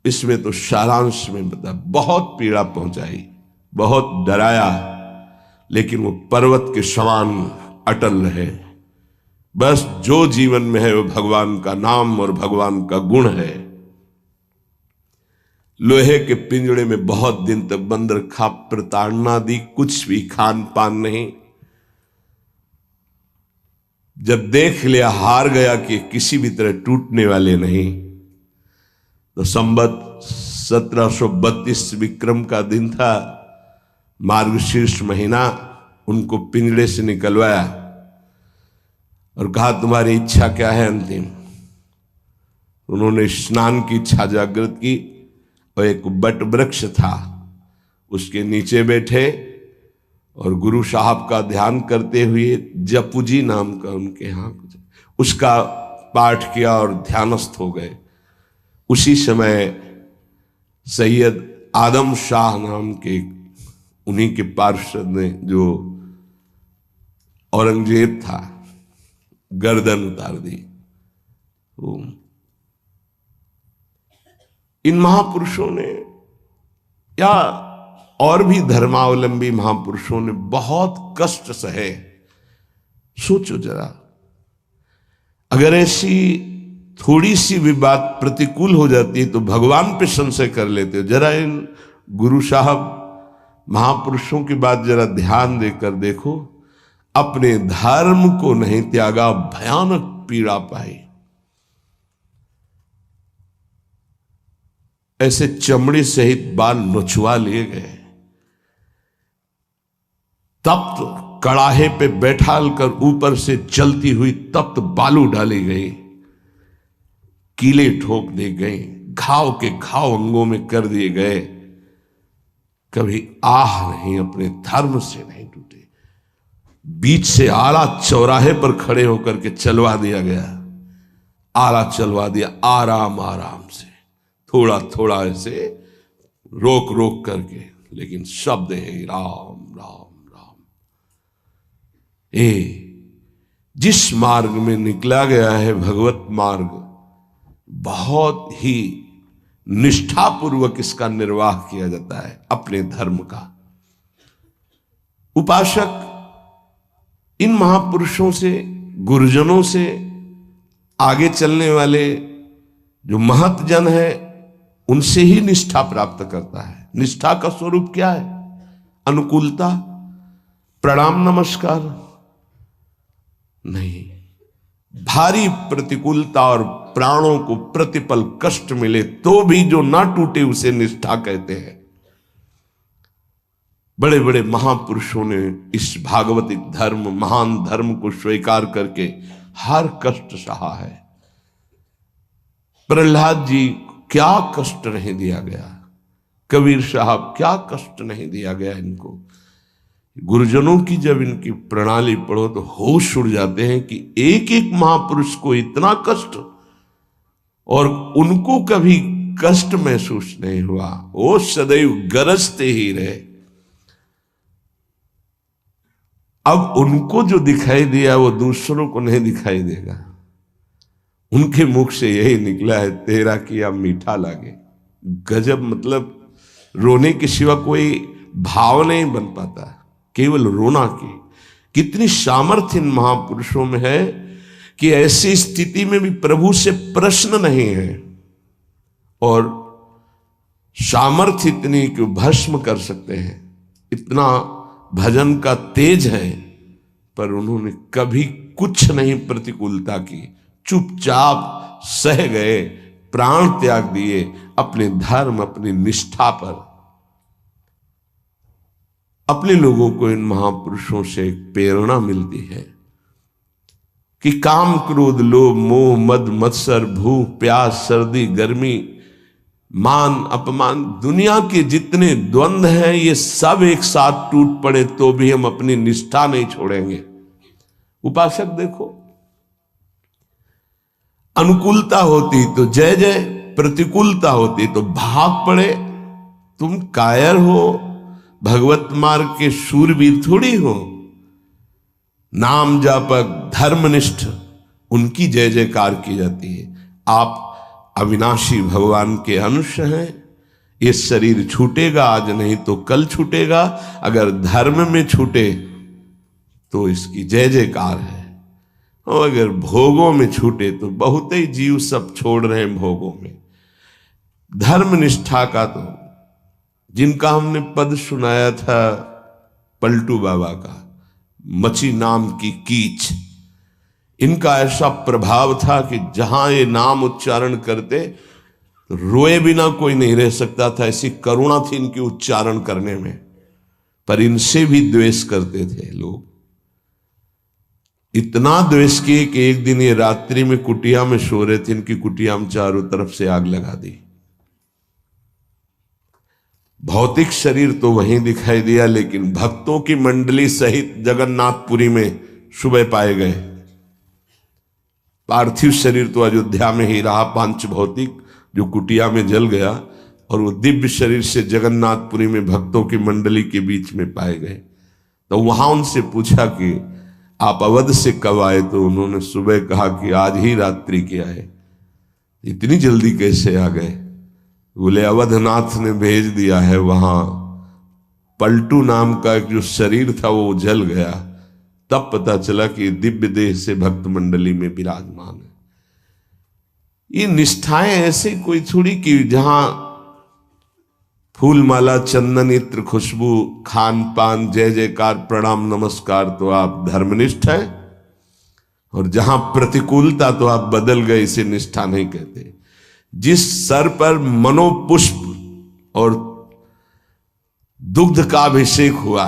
इसमें तो सारांश में बता, बहुत पीड़ा पहुंचाई, बहुत डराया, लेकिन वो पर्वत के समान अटल रहे। बस जो जीवन में है वो भगवान का नाम और भगवान का गुण है। लोहे के पिंजड़े में बहुत दिन तक बंद रखा, प्रताड़ना दी, कुछ भी खान पान नहीं। जब देख लिया हार गया कि किसी भी तरह टूटने वाले नहीं, तो संवत 1732 विक्रम का दिन था, मार्गशीर्ष महीना। उनको पिंजड़े से निकलवाया और कहा तुम्हारी इच्छा क्या है अंतिम। उन्होंने स्नान की इच्छा जागृत की और एक बट वृक्ष था उसके नीचे बैठे और गुरु साहब का ध्यान करते हुए, जपुजी नाम का उनके यहाँ उसका पाठ किया और ध्यानस्थ हो गए। उसी समय सैयद आदम शाह नाम के उन्हीं के पार्षद ने, जो औरंगजेब था, गर्दन उतार दी। इन महापुरुषों ने या और भी धर्मावलंबी महापुरुषों ने बहुत कष्ट सहे। सोचो जरा, अगर ऐसी थोड़ी सी भी बात प्रतिकूल हो जाती है तो भगवान पे संशय कर लेते हो। जरा इन गुरु साहब महापुरुषों की बात जरा ध्यान देकर देखो, अपने धर्म को नहीं त्यागा, भयानक पीड़ा पाई। ऐसे चमड़ी सहित बाल नोचवा लिए गए, तप्त कड़ाहे पे बैठाल कर ऊपर से चलती हुई तप्त बालू डाली गई, कीले ठोक दी गई, घाव के घाव अंगों में कर दिए गए। कभी आह नहीं, अपने धर्म से नहीं टूटे। बीच से आला चौराहे पर खड़े होकर के चलवा दिया गया, आला चलवा दिया, आराम आराम से, थोड़ा थोड़ा ऐसे रोक रोक करके, लेकिन शब्द है राम राम राम। जिस मार्ग में निकला गया है भगवत मार्ग, बहुत ही निष्ठापूर्वक इसका निर्वाह किया जाता है अपने धर्म का। उपासक इन महापुरुषों से, गुरुजनों से, आगे चलने वाले जो महतजन है, उनसे ही निष्ठा प्राप्त करता है। निष्ठा का स्वरूप क्या है? अनुकूलता, प्रणाम नमस्कार नहीं, भारी प्रतिकूलता और प्राणों को प्रतिपल कष्ट मिले तो भी जो ना टूटे उसे निष्ठा कहते हैं। बड़े बड़े महापुरुषों ने इस भागवतिक धर्म, महान धर्म को स्वीकार करके हर कष्ट सहा है। प्रहलाद जी क्या कष्ट नहीं दिया गया, कबीर साहब क्या कष्ट नहीं दिया गया इनको। गुरुजनों की जब इनकी प्रणाली पढ़ो तो होश उड़ जाते हैं कि एक एक महापुरुष को इतना कष्ट, और उनको कभी कष्ट महसूस नहीं हुआ, वो सदैव गरजते ही रहे। अब उनको जो दिखाई दिया वो दूसरों को नहीं दिखाई देगा। उनके मुख से यही निकला है, तेरा किया मीठा लागे। गजब, मतलब रोने के सिवा कोई भाव नहीं बन पाता, केवल रोना की। कितनी सामर्थ्य इन महापुरुषों में है कि ऐसी स्थिति में भी प्रभु से प्रश्न नहीं है और सामर्थ्य इतनी कि भस्म कर सकते हैं, इतना भजन का तेज है, पर उन्होंने कभी कुछ नहीं प्रतिकूलता की, चुपचाप सह गए, प्राण त्याग दिए अपने धर्म, अपनी निष्ठा पर। अपने लोगों को इन महापुरुषों से एक प्रेरणा मिलती है कि काम, क्रोध, लोभ, मोह, मद, मत्सर, भूख, प्यास, सर्दी, गर्मी, मान, अपमान, दुनिया के जितने द्वंद्व हैं ये सब एक साथ टूट पड़े तो भी हम अपनी निष्ठा नहीं छोड़ेंगे। उपासक देखो, अनुकूलता होती तो जय जय, प्रतिकूलता होती तो भाग पड़े। तुम कायर हो, भगवत मार्ग के शूरवीर थोड़ी हो। नाम जापक, धर्मनिष्ठ, उनकी जय जयकार की जाती है। आप अविनाशी भगवान के अंश हैं। ये शरीर छूटेगा आज, नहीं तो कल छूटेगा। अगर धर्म में छूटे तो इसकी जय जयकार है, और अगर भोगों में छूटे तो बहुत ही जीव सब छोड़ रहे हैं भोगों में। धर्म निष्ठा का तो जिनका हमने पद सुनाया था पलटू बाबा का, मची नाम की कीच, इनका ऐसा प्रभाव था कि जहां ये नाम उच्चारण करते रोए बिना कोई नहीं रह सकता था, ऐसी करुणा थी इनकी उच्चारण करने में। पर इनसे भी द्वेष करते थे लोग, इतना द्वेष किए कि एक दिन ये रात्रि में कुटिया में सो रहे थे, इनकी कुटिया में चारों तरफ से आग लगा दी। भौतिक शरीर तो वहीं दिखाई दिया, लेकिन भक्तों की मंडली सहित जगन्नाथपुरी में सुबह पाए गए। पार्थिव शरीर तो अयोध्या में ही रहा, पांच भौतिक जो कुटिया में जल गया, और वो दिव्य शरीर से जगन्नाथपुरी में भक्तों की मंडली के बीच में पाए गए। तो वहां उनसे पूछा कि आप अवध से कब आए? तो उन्होंने सुबह कहा कि आज ही रात्रि के आए। इतनी जल्दी कैसे आ गए? बोले अवधनाथ ने भेज दिया है। वहां पलटू नाम का एक जो शरीर था वो जल गया, तब पता चला कि दिव्य देह से भक्त मंडली में विराजमान है। ये निष्ठाएं ऐसे कोई थोड़ी कि जहां फूल माला, चंदन, इत्र, खुशबू, खान पान, जय जयकार, प्रणाम, नमस्कार तो आप धर्मनिष्ठ हैं, और जहां प्रतिकूलता तो आप बदल गए, इसे निष्ठा नहीं कहते। जिस सर पर मनोपुष्प और दुग्ध का अभिषेक हुआ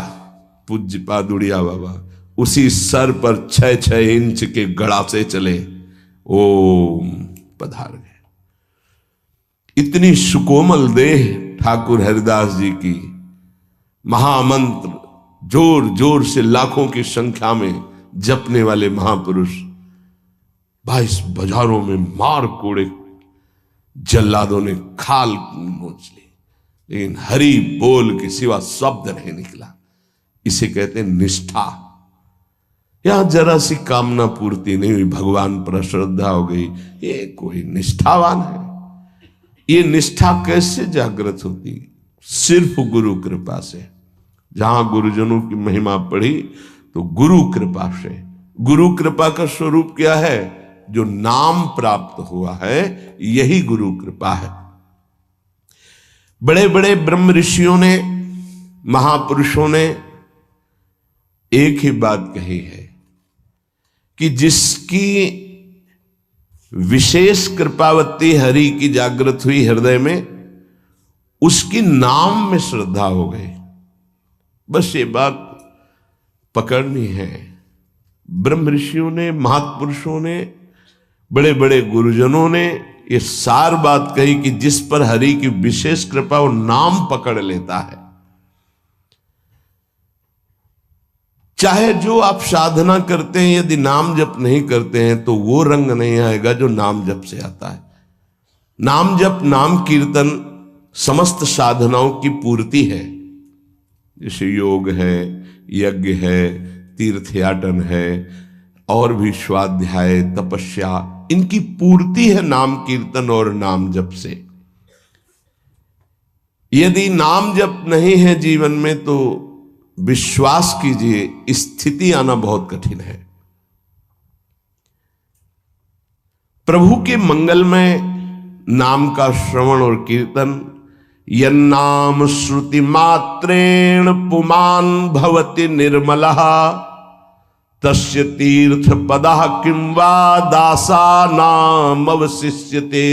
पूज्य पादुड़िया बाबा, उसी सर पर 6-6 इंच के गड़ासे चले, ओम पधार गए। इतनी सुकोमल देह ठाकुर हरिदास जी की, महामंत्र जोर जोर से लाखों की संख्या में जपने वाले महापुरुष 22 बाजारों में मार कोड़े जल्लादों ने खाल नोच ली, लेकिन हरि बोल के सिवा शब्द नहीं निकला। इसे कहते हैं निष्ठा। यहां जरा सी कामना पूर्ति नहीं हुई, भगवान पर श्रद्धा हो गई, ये कोई निष्ठावान है? ये निष्ठा कैसे जागृत होती? सिर्फ गुरु कृपा से। जहां गुरुजनों की महिमा पढ़ी तो गुरु कृपा से। गुरु कृपा का स्वरूप क्या है? जो नाम प्राप्त हुआ है, यही गुरु कृपा है। बड़े बड़े ब्रह्म ऋषियों ने, महापुरुषों ने एक ही बात कही है कि जिसकी विशेष कृपावती हरि की जागृत हुई हृदय में, उसकी नाम में श्रद्धा हो गई। बस ये बात पकड़नी है। ब्रह्म ऋषियों ने, महापुरुषों ने, बड़े बड़े गुरुजनों ने ये सार बात कही कि जिस पर हरि की विशेष कृपा, वो नाम पकड़ लेता है। चाहे जो आप साधना करते हैं, यदि नाम जप नहीं करते हैं तो वो रंग नहीं आएगा जो नाम जप से आता है। नाम जप, नाम कीर्तन समस्त साधनाओं की पूर्ति है। जैसे योग है, यज्ञ है, तीर्थयाटन है, और भी स्वाध्याय, तपस्या, इनकी पूर्ति है नाम कीर्तन और नाम जप से। यदि नाम जप नहीं है जीवन में तो विश्वास कीजिए स्थिति आना बहुत कठिन है। प्रभु के मंगल में नाम का श्रवण और कीर्तन, यन्नाम श्रुति मात्रेण पुमान् भवति निर्मलः तस्य तीर्थ पदः किं वा दासानाम अवशिष्यते।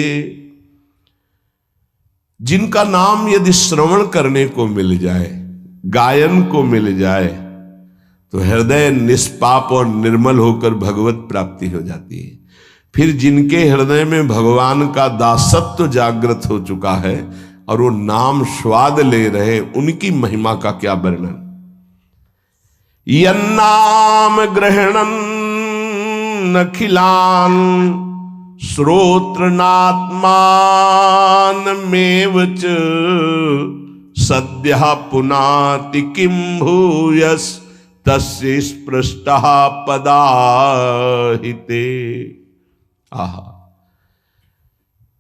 जिनका नाम यदि श्रवण करने को मिल जाए, गायन को मिल जाए, तो हृदय निष्पाप और निर्मल होकर भगवत प्राप्ति हो जाती है। फिर जिनके हृदय में भगवान का दासत्व जागृत हो चुका है और वो नाम स्वाद ले रहे, उनकी महिमा का क्या वर्णन। यन्नाम ग्रहणन् अखिलान श्रोत्रनात्मानमेव च सद्यः पुनाति किं भूयस् तस्य स्पृष्टः पदाहिते। आहा,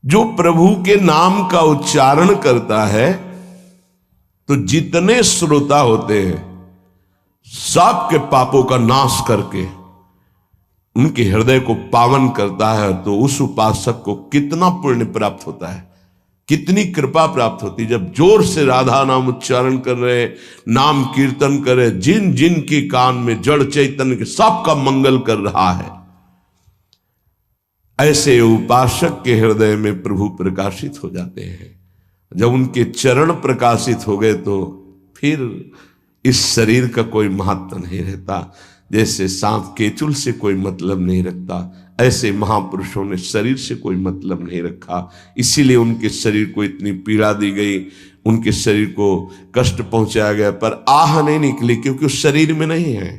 जो प्रभु के नाम का उच्चारण करता है तो जितने श्रोता होते हैं सबके पापों का नाश करके उनके हृदय को पावन करता है। तो उस उपासक को कितना पुण्य प्राप्त होता है, कितनी कृपा प्राप्त होती है। जब जोर से राधा नाम उच्चारण कर रहे, नाम कीर्तन कर रहे, जिन जिन के कान में जड़ चैतन्य के सबका मंगल कर रहा है, ऐसे उपासक के हृदय में प्रभु प्रकाशित हो जाते हैं। जब उनके चरण प्रकाशित हो गए तो फिर इस शरीर का कोई महत्व नहीं रहता। जैसे सांप केचुल से कोई मतलब नहीं रखता, ऐसे महापुरुषों ने शरीर से कोई मतलब नहीं रखा। इसीलिए उनके शरीर को इतनी पीड़ा दी गई, उनके शरीर को कष्ट पहुंचाया गया, पर आह नहीं निकली क्योंकि उस शरीर में नहीं है।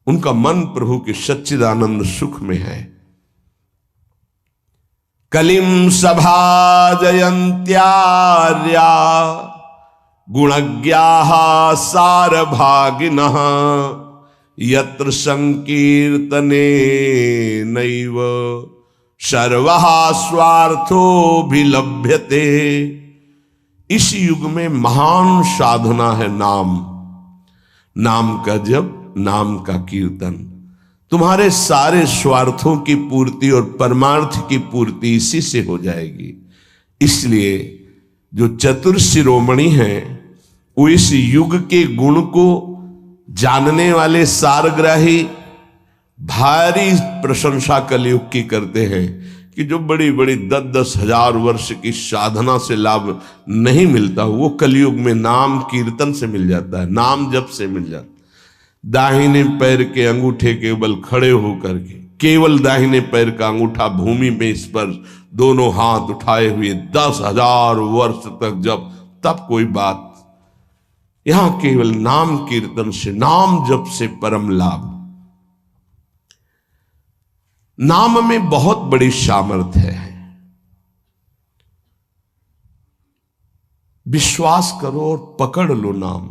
उनका मन प्रभु के सच्चिदानंद सुख में है। कलिम सभाजयन्त्यार्या गुणज्ञाः सारभागिनः यत्र संकीर्तने नैव सर्वः स्वार्थोऽभिलभ्यते। इस युग में महान साधना है नाम, नाम का जप, नाम का कीर्तन। तुम्हारे सारे स्वार्थों की पूर्ति और परमार्थ की पूर्ति इसी से हो जाएगी। इसलिए जो चतुर शिरोमणि हैं वो इस युग के गुण को जानने वाले सारग्राही भारी प्रशंसा कलयुग की करते हैं कि जो बड़ी बड़ी 10-10 हजार वर्ष की साधना से लाभ नहीं मिलता, वो कलयुग में नाम कीर्तन से मिल जाता है, नाम जप से मिल जाता है। दाहिने पैर के अंगूठे के बल खड़े होकर के केवल दाहिने पैर का अंगूठा भूमि में स्पर्श, दोनों हाथ उठाए हुए 10,000 वर्ष तक जब, तब कोई बात। यहां केवल नाम कीर्तन से, नाम जप से परम लाभ। नाम में बहुत बड़ी सामर्थ्य है। विश्वास करो और पकड़ लो नाम।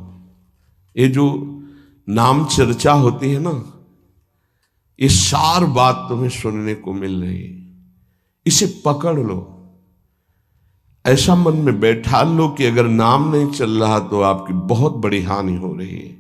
ये जो नाम चर्चा होती है ना, ये सार बात तुम्हें सुनने को मिल रही है, इसे पकड़ लो। ऐसा मन में बैठा लो कि अगर नाम नहीं चल रहा तो आपकी बहुत बड़ी हानि हो रही है।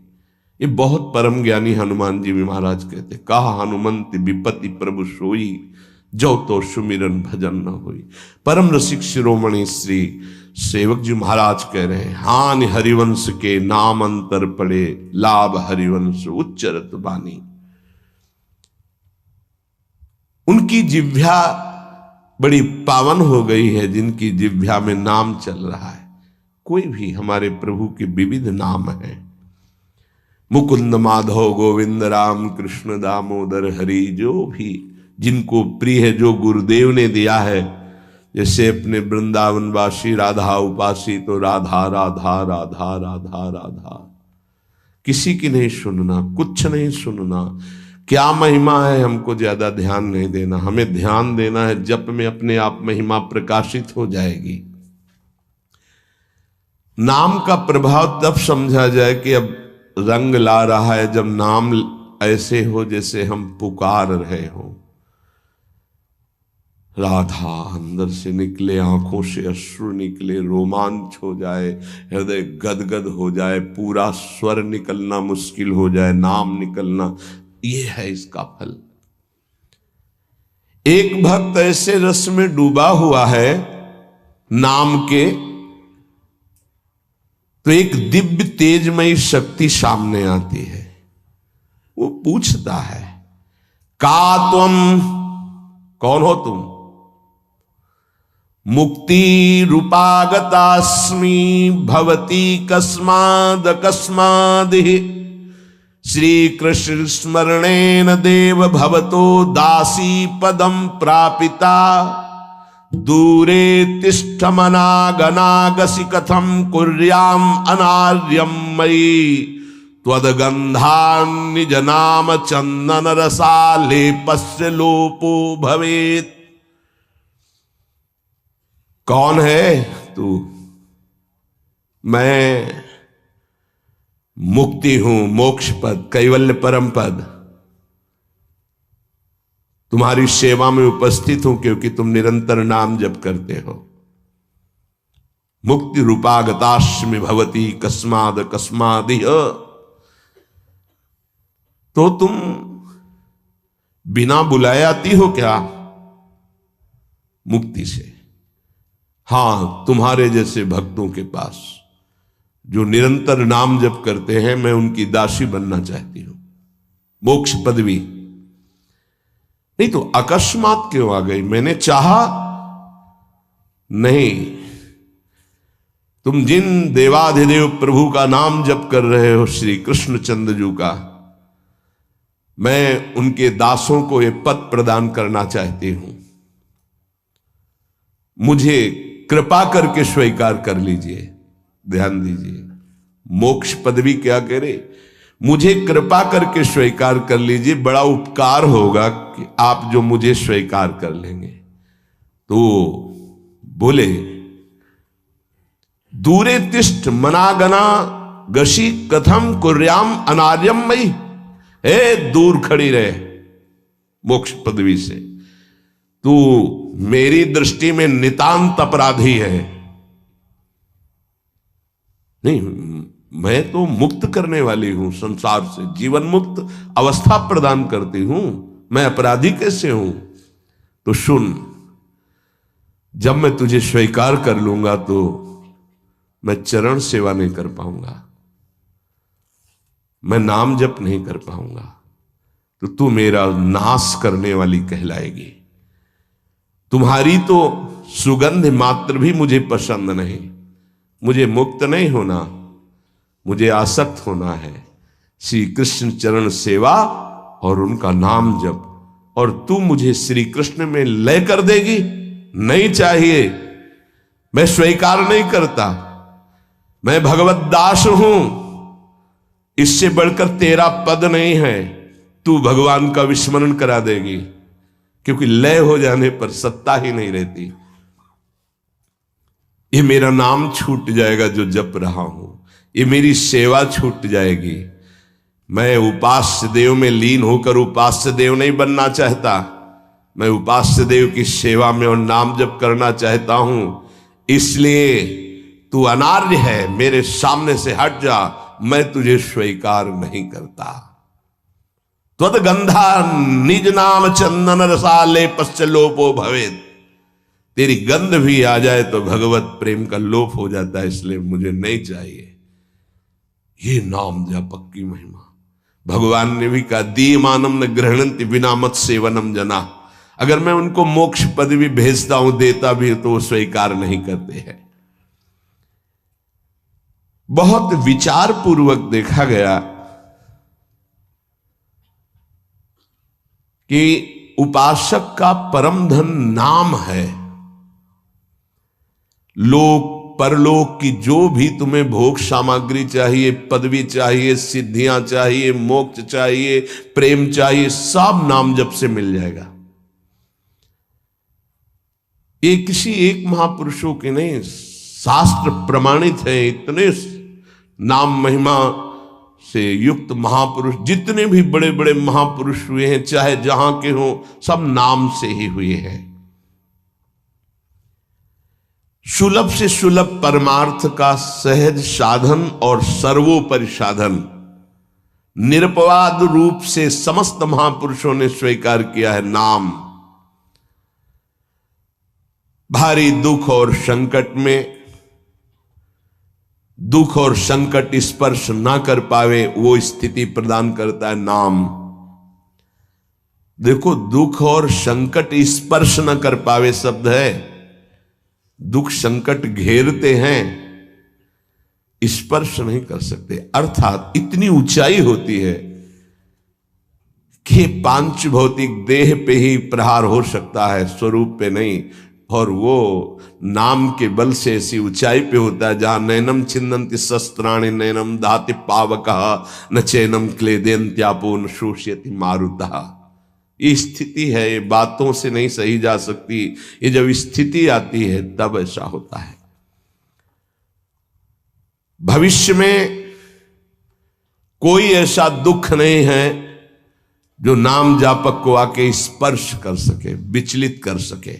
ये बहुत परम ज्ञानी हनुमान जी भी महाराज कहते, कहा हनुमंत विपत्ति प्रभु सोई जो तो सुमिरन भजन न होई। परम रसिक शिरोमणि श्री सेवक जी महाराज कह रहे हैं, हानि हरिवंश के नाम अंतर पड़े, लाभ हरिवंश उच्चरत बानी। उनकी जिह्वा बड़ी पावन हो गई है जिनकी जिह्वा में नाम चल रहा है। कोई भी हमारे प्रभु के विविध नाम हैं, मुकुंद माधव गोविंद राम कृष्ण दामोदर हरि, जो भी जिनको प्रिय है, जो गुरुदेव ने दिया है। जैसे अपने वृंदावनवासी राधा उपासी तो राधा राधा राधा राधा राधा, किसी की नहीं सुनना, कुछ नहीं सुनना। क्या महिमा है हमको ज्यादा ध्यान नहीं देना, हमें ध्यान देना है जप में अपने आप महिमा प्रकाशित हो जाएगी। नाम का प्रभाव तब समझा जाए कि अब रंग ला रहा है जब नाम ऐसे हो जैसे हम पुकार रहे हो। राधा अंदर से निकले, आंखों से अश्रु निकले, रोमांच हो जाए, हृदय गदगद हो जाए, पूरा स्वर निकलना मुश्किल हो जाए, नाम निकलना, ये है इसका फल। एक भक्त ऐसे रस में डूबा हुआ है नाम के तो एक दिव्य तेजमयी शक्ति सामने आती है। वो पूछता है, का तुम, कौन हो तुम? मुक्ति रूपागतास्मि भवती कस्माद कस्मादि श्री कृष्ण स्मरणेन देव भवतो दासी पदम प्रापिता दूरे तिष्ठमनागनागसि कथम कुर्याम अनार्यम मयि त्वदगंधान् निज नाम चंदन रसा लेपस्य लोपो भवेत्। कौन है तू? मैं मुक्ति हूं, मोक्ष पद, कैवल्य परम पद। तुम्हारी सेवा में उपस्थित हूं क्योंकि तुम निरंतर नाम जप करते हो। मुक्ति रूपागतास्मि भवती कस्माद कस्मादिह। तो तुम बिना बुलाए आती हो क्या मुक्ति से? हां, तुम्हारे जैसे भक्तों के पास जो निरंतर नाम जप करते हैं, मैं उनकी दासी बनना चाहती हूं, मोक्ष पदवी। नहीं तो अकस्मात क्यों आ गई? मैंने चाहा नहीं। तुम जिन देवाधिदेव प्रभु का नाम जप कर रहे हो, श्री कृष्णचंद्र जी का, मैं उनके दासों को यह पद प्रदान करना चाहती हूं। मुझे कृपा करके स्वीकार कर लीजिए। ध्यान दीजिए, मोक्ष पदवी क्या करे? मुझे कृपा करके स्वीकार कर लीजिए। बड़ा उपकार होगा कि आप जो मुझे स्वीकार कर लेंगे। तो बोले, दूरे तिष्ठ मनागना गशी कथम कुर्याम अनार्यम मई। हे, दूर खड़ी रहे मोक्ष पदवी से, तू मेरी दृष्टि में नितांत अपराधी है। नहीं, मैं तो मुक्त करने वाली हूं, संसार से जीवन मुक्त अवस्था प्रदान करती हूं। मैं अपराधी कैसे हूं? तो सुन, जब मैं तुझे स्वीकार कर लूंगा तो मैं चरण सेवा नहीं कर पाऊंगा, मैं नाम जप नहीं कर पाऊंगा, तो तू मेरा नाश करने वाली कहलाएगी। तुम्हारी तो सुगंध मात्र भी मुझे पसंद नहीं। मुझे मुक्त नहीं होना, मुझे आसक्त होना है श्री कृष्ण चरण सेवा और उनका नाम जप। और तू मुझे श्री कृष्ण में लय कर देगी? नहीं चाहिए, मैं स्वीकार नहीं करता। मैं भगवत दास हूं, इससे बढ़कर तेरा पद नहीं है। तू भगवान का विस्मरण करा देगी, क्योंकि लय हो जाने पर सत्ता ही नहीं रहती। ये मेरा नाम छूट जाएगा जो जप रहा हूं, ये मेरी सेवा छूट जाएगी। मैं उपास्य देव में लीन होकर उपास्य देव नहीं बनना चाहता। मैं उपास्य देव की सेवा में और नाम जप करना चाहता हूं। इसलिए तू अनार्य है, मेरे सामने से हट जा, मैं तुझे स्वीकार नहीं करता। त्वदगंधा निज नाम चंदन रसा लेपस्य लोपो भवेत्। तेरी गंध भी आ जाए तो भगवत प्रेम का लोप हो जाता है, इसलिए मुझे नहीं चाहिए। ये नाम जप की महिमा। भगवान ने भी कहा, दीयमानम न गृह्णन्ति विना मत सेवनम जना। अगर मैं उनको मोक्ष पदवी भेजता हूं, देता भी तो वो स्वीकार नहीं करते हैं। बहुत विचार पूर्वक देखा गया कि उपासक का परम धन नाम है। लोक परलोक की जो भी तुम्हें भोग सामग्री चाहिए, पदवी चाहिए, सिद्धियां चाहिए, मोक्ष चाहिए, प्रेम चाहिए, सब नाम जप से मिल जाएगा। ये किसी एक महापुरुषों के नहीं, शास्त्र प्रमाणित है। इतने नाम महिमा से युक्त महापुरुष, जितने भी बड़े बड़े महापुरुष हुए हैं, चाहे जहां के हों, सब नाम से ही हुए हैं। सुलभ से सुलभ परमार्थ का सहज साधन और सर्वोपरि साधन निरपवाद रूप से समस्त महापुरुषों ने स्वीकार किया है नाम। भारी दुख और संकट में दुख और संकट स्पर्श ना कर पावे वो स्थिति प्रदान करता है नाम। देखो, दुख और संकट स्पर्श न कर पावे शब्द है। दुख संकट घेरते हैं, स्पर्श नहीं कर सकते। अर्थात इतनी ऊंचाई होती है कि पांच भौतिक देह पे ही प्रहार हो सकता है, स्वरूप पे नहीं। और वो नाम के बल से ऐसी ऊंचाई पे होता है जहां नैनम छिन्नन्ति शस्त्राणि नैनम दाति पावकः न चैनम क्लेदेन्त्यापो न शोष्यति मारुतः। ये स्थिति है, ये बातों से नहीं सही जा सकती। ये जब स्थिति आती है तब ऐसा होता है। भविष्य में कोई ऐसा दुख नहीं है जो नाम जापक को आके स्पर्श कर सके, विचलित कर सके।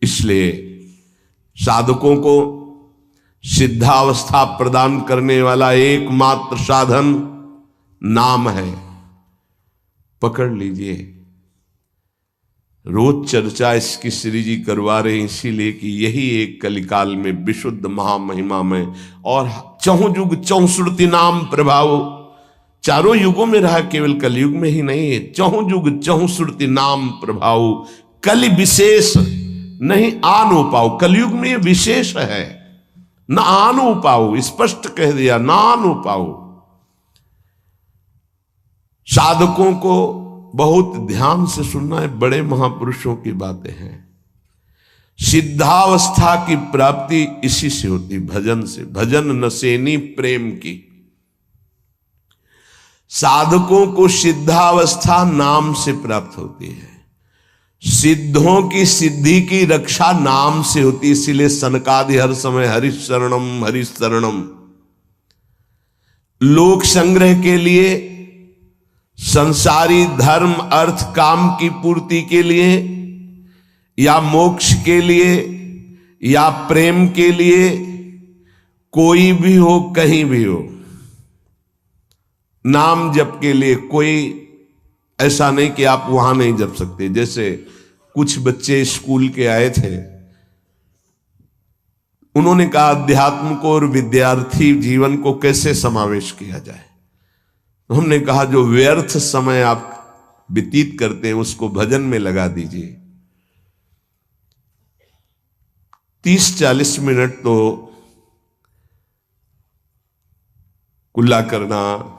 इसलिए साधकों को सिद्धावस्था प्रदान करने वाला एकमात्र साधन नाम है। पकड़ लीजिए। रोज चर्चा इसकी श्री जी करवा रहे हैं इसीलिए कि यही एक कलिकाल में विशुद्ध महामहिमा में और चहुं युग चहुश्रुति नाम प्रभाव, चारों युगों में रहा, केवल कलयुग में ही नहीं है। चहुं युग चहुश्रुति नाम प्रभाव, कलि विशेष नहीं आनो पाओ। कलयुग में ये विशेष है, न आनो पाओ, स्पष्ट कह दिया, ना आनो पाओ। साधकों को बहुत ध्यान से सुनना है, बड़े महापुरुषों की बातें हैं। सिद्धावस्था की प्राप्ति इसी से होती, भजन से। भजन नसेनी प्रेम की। साधकों को सिद्धावस्था नाम से प्राप्त होती है। सिद्धों की सिद्धि की रक्षा नाम से होती, इसीलिए सनकादि हर समय हरिशरणम हरिशरणम। लोक संग्रह के लिए, संसारी धर्म अर्थ काम की पूर्ति के लिए, या मोक्ष के लिए, या प्रेम के लिए, कोई भी हो, कहीं भी हो, नाम जप के लिए कोई ऐसा नहीं कि आप वहां नहीं जप सकते। जैसे कुछ बच्चे स्कूल के आए थे, उन्होंने कहा अध्यात्म को और विद्यार्थी जीवन को कैसे समावेश किया जाए। तो हमने कहा जो व्यर्थ समय आप व्यतीत करते हैं उसको भजन में लगा दीजिए। 30-40 मिनट तो कुल्ला करना,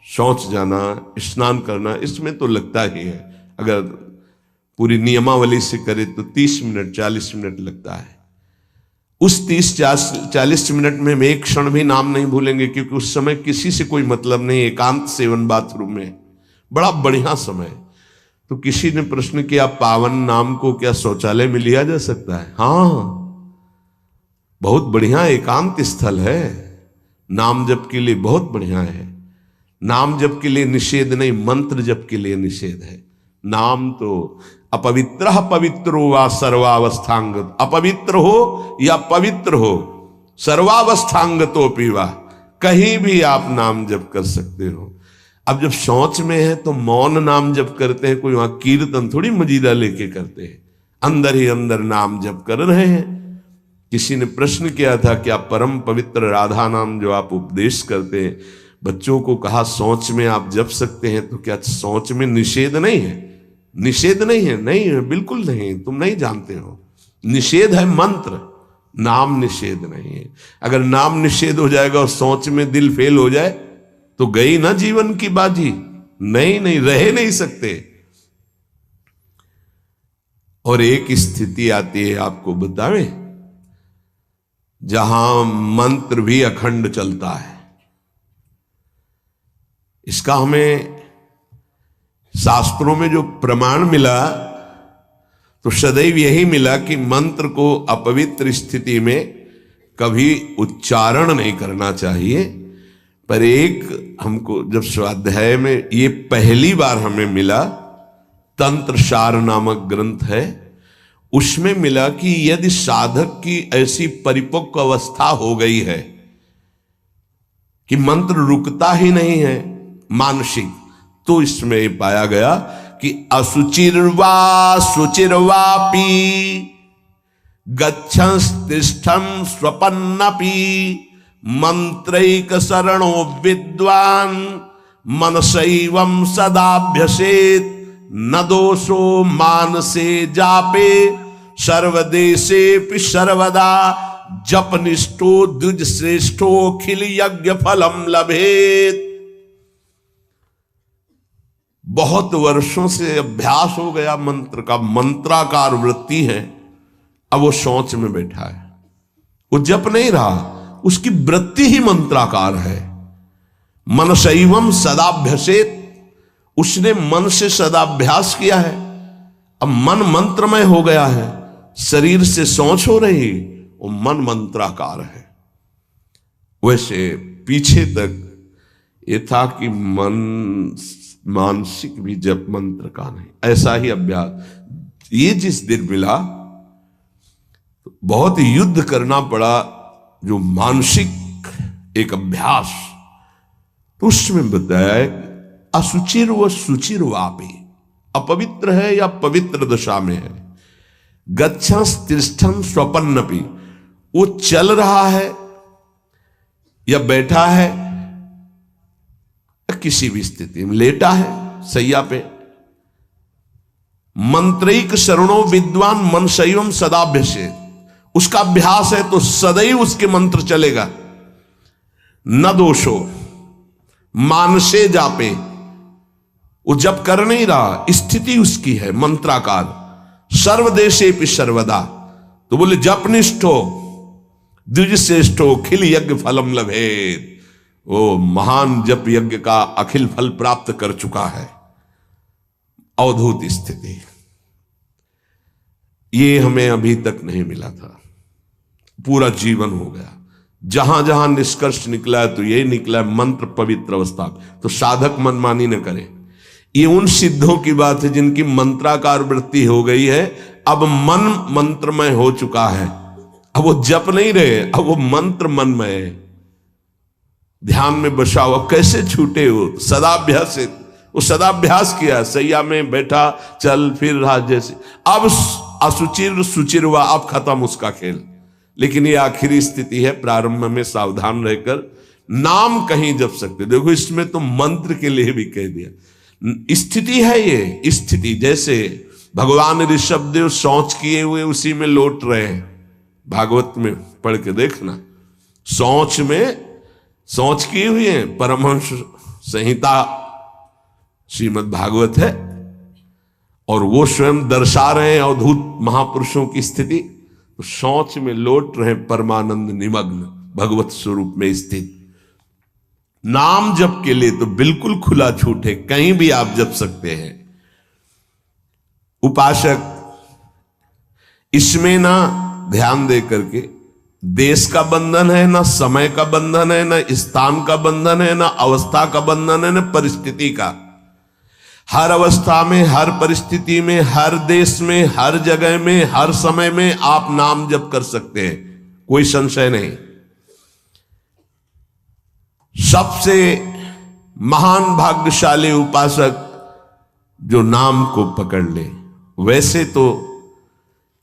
शौच जाना, स्नान करना, इसमें तो लगता ही है। अगर पूरी नियमावली से करे तो 30 मिनट 40 मिनट लगता है। उस 30-40 मिनट में हम एक क्षण भी नाम नहीं भूलेंगे, क्योंकि उस समय किसी से कोई मतलब नहीं, एकांत सेवन बाथरूम में, बड़ा बढ़िया समय। तो किसी ने प्रश्न किया, पावन नाम को क्या शौचालय में लिया जा सकता है? हाँ, बहुत बढ़िया एकांत स्थल है, नाम जप के लिए बहुत बढ़िया है। नाम जप के लिए निषेध नहीं, मंत्र जप के लिए निषेध है। नाम तो अपवित्र पवित्रो वा सर्वावस्थांग, अपवित्र हो या पवित्र हो, सर्वावस्थांग तो पीवा, कहीं भी आप नाम जप कर सकते हो। अब जब शौच में है तो मौन नाम जप करते हैं, कोई वहां कीर्तन थोड़ी मजीदा लेके करते हैं, अंदर ही अंदर नाम जप कर रहे हैं। किसी ने प्रश्न किया था कि आप परम पवित्र राधा नाम जो आप उपदेश करते हैं, बच्चों को कहा शौच में आप जप सकते हैं, तो क्या शौच में निषेध नहीं है? निषेध नहीं है, नहीं है, बिल्कुल नहीं, तुम नहीं जानते हो। निषेध है मंत्र, नाम निषेध नहीं है। अगर नाम निषेध हो जाएगा और शौच में दिल फेल हो जाए तो गई ना जीवन की बाजी, नहीं रह नहीं सकते। और एक स्थिति आती है, आपको बतावे, जहां मंत्र भी अखंड चलता है। इसका हमें शास्त्रों में जो प्रमाण मिला तो सदैव यही मिला कि मंत्र को अपवित्र स्थिति में कभी उच्चारण नहीं करना चाहिए। पर एक हमको जब स्वाध्याय में ये पहली बार हमें मिला, तंत्र सार नामक ग्रंथ है, उसमें मिला कि यदि साधक की ऐसी परिपक्व अवस्था हो गई है कि मंत्र रुकता ही नहीं है मानसिक, तो इसमें पाया गया कि असुचिर्वा शुचिर्वापि गच्छंस तिष्ठं स्वपन्नपि मंत्रैक शरणो विद्वान मनसैवं सदाभ्यसेत न दोषो मानसे जापे सर्वदेशेपि सर्वदा जपनिष्ठो द्विज श्रेष्ठो खिल यज्ञ फलम लभेत। बहुत वर्षों से अभ्यास हो गया मंत्र का, मंत्राकार वृत्ति है, अब वो शौच में बैठा है, वो जप नहीं रहा, उसकी वृत्ति ही मंत्राकार है। मनसैवं सदाभ्यसेत, उसने मन से सदाभ्यास किया है, अब मन मंत्रमय हो गया है, शरीर से शौच हो रही, वो मन मंत्राकार है। वैसे पीछे तक ये था कि मन मानसिक भी जप मंत्र का नहीं, ऐसा ही अभ्यास। ये जिस दिन मिला बहुत युद्ध करना पड़ा, जो मानसिक एक अभ्यास, तो उसमें बताया असुचिर व सुचिर वापी, अपवित्र है या पवित्र दशा में है, गच्छं तिष्ठन् स्वपन्नपि, वो चल रहा है या बैठा है, किसी भी स्थिति में लेटा है सैया पे, मंत्रैक शरणो विद्वान मनसैवं सदाभ्यसेत, उसका अभ्यास है तो सदैव उसके मंत्र चलेगा। न दोषो मानसे जापे, वो जब कर नहीं रहा, स्थिति उसकी है मंत्राकार। सर्वदेशे भी सर्वदा, तो बोले जपनिष्ठो द्विज श्रेष्ठो खिल यज्ञ फलम लभेत, वो महान जप यज्ञ का अखिल फल प्राप्त कर चुका है। अवधूत स्थिति, ये हमें अभी तक नहीं मिला था, पूरा जीवन हो गया। जहां जहां निष्कर्ष निकला है तो यही निकला है, मंत्र पवित्र अवस्था। तो साधक मनमानी न करे। ये उन सिद्धों की बात है जिनकी मंत्राकार वृत्ति हो गई है, अब मन मंत्रमय हो चुका है, अब वो जप नहीं रहे, अब वो मंत्र मनमय है, ध्यान में बसा हुआ। कैसे छूटे हो? सदाभ्यास से, वो सदाभ्यास किया, सैया में बैठा चल फिर रहा जैसे। अब असुचिर सुचिर हुआ, अब खत्म उसका खेल। लेकिन ये आखिरी स्थिति है, प्रारंभ में सावधान रहकर नाम कहीं जप सकते। देखो इसमें तो मंत्र के लिए भी कह दिया, स्थिति है ये स्थिति। जैसे भगवान ऋषभदेव शौच किए हुए उसी में लौट रहे हैं, भागवत में पढ़ के देखना, शौच में शौच किए हुए हैं। परमहंस संहिता श्रीमद् भागवत है, और वो स्वयं दर्शा रहे हैं अवधूत महापुरुषों की स्थिति। तो शौच में लौट रहे परमानंद निमग्न भगवत स्वरूप में स्थित। नाम जप के लिए तो बिल्कुल खुला छूट है, कहीं भी आप जप सकते हैं। उपासक इसमें ना ध्यान दे करके, देश का बंधन है, ना समय का बंधन है, ना स्थान का बंधन है, ना अवस्था का बंधन है, ना परिस्थिति का। हर अवस्था में, हर परिस्थिति में, हर देश में, हर जगह में, हर समय में आप नाम जप कर सकते हैं, कोई संशय नहीं। सबसे महान भाग्यशाली उपासक जो नाम को पकड़ ले। वैसे तो